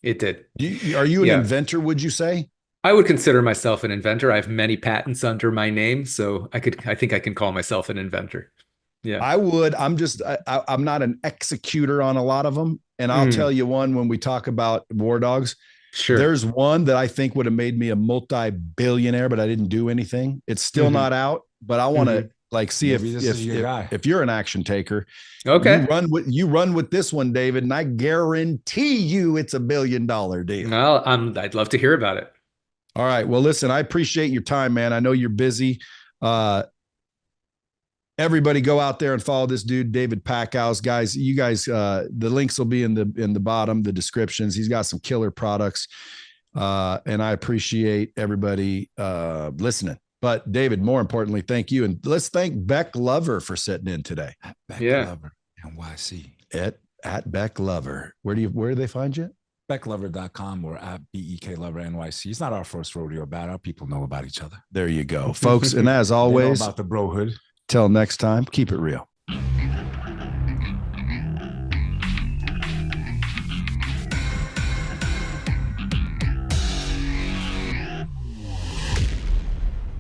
It did. Are you an inventor, would you say? I would consider myself an inventor. I have many patents under my name, so I think I can call myself an inventor. Yeah. I would. I'm not an executor on a lot of them. And I'll tell you one when we talk about war dogs. Sure. There's one that I think would have made me a multi-billionaire, but I didn't do anything. It's still not out, but I want to like see if you're an action taker. Okay. You run with this one, David, and I guarantee you it's $1 billion deal. Well, I'd love to hear about it. All right. Well, listen, I appreciate your time, man. I know you're busy. Everybody go out there and follow this dude, David Packouz. Guys, you guys, the links will be in the bottom, the descriptions. He's got some killer products. And I appreciate everybody listening. But David, more importantly, thank you. And let's thank Beck Lover for sitting in today. Beck Lover, NYC. At Beck Lover. Where do they find you? BeckLover.com or at BEK Lover NYC. It's not our first rodeo battle. People know about each other. There you go, folks. And as always, about the brohood. Till next time, keep it real.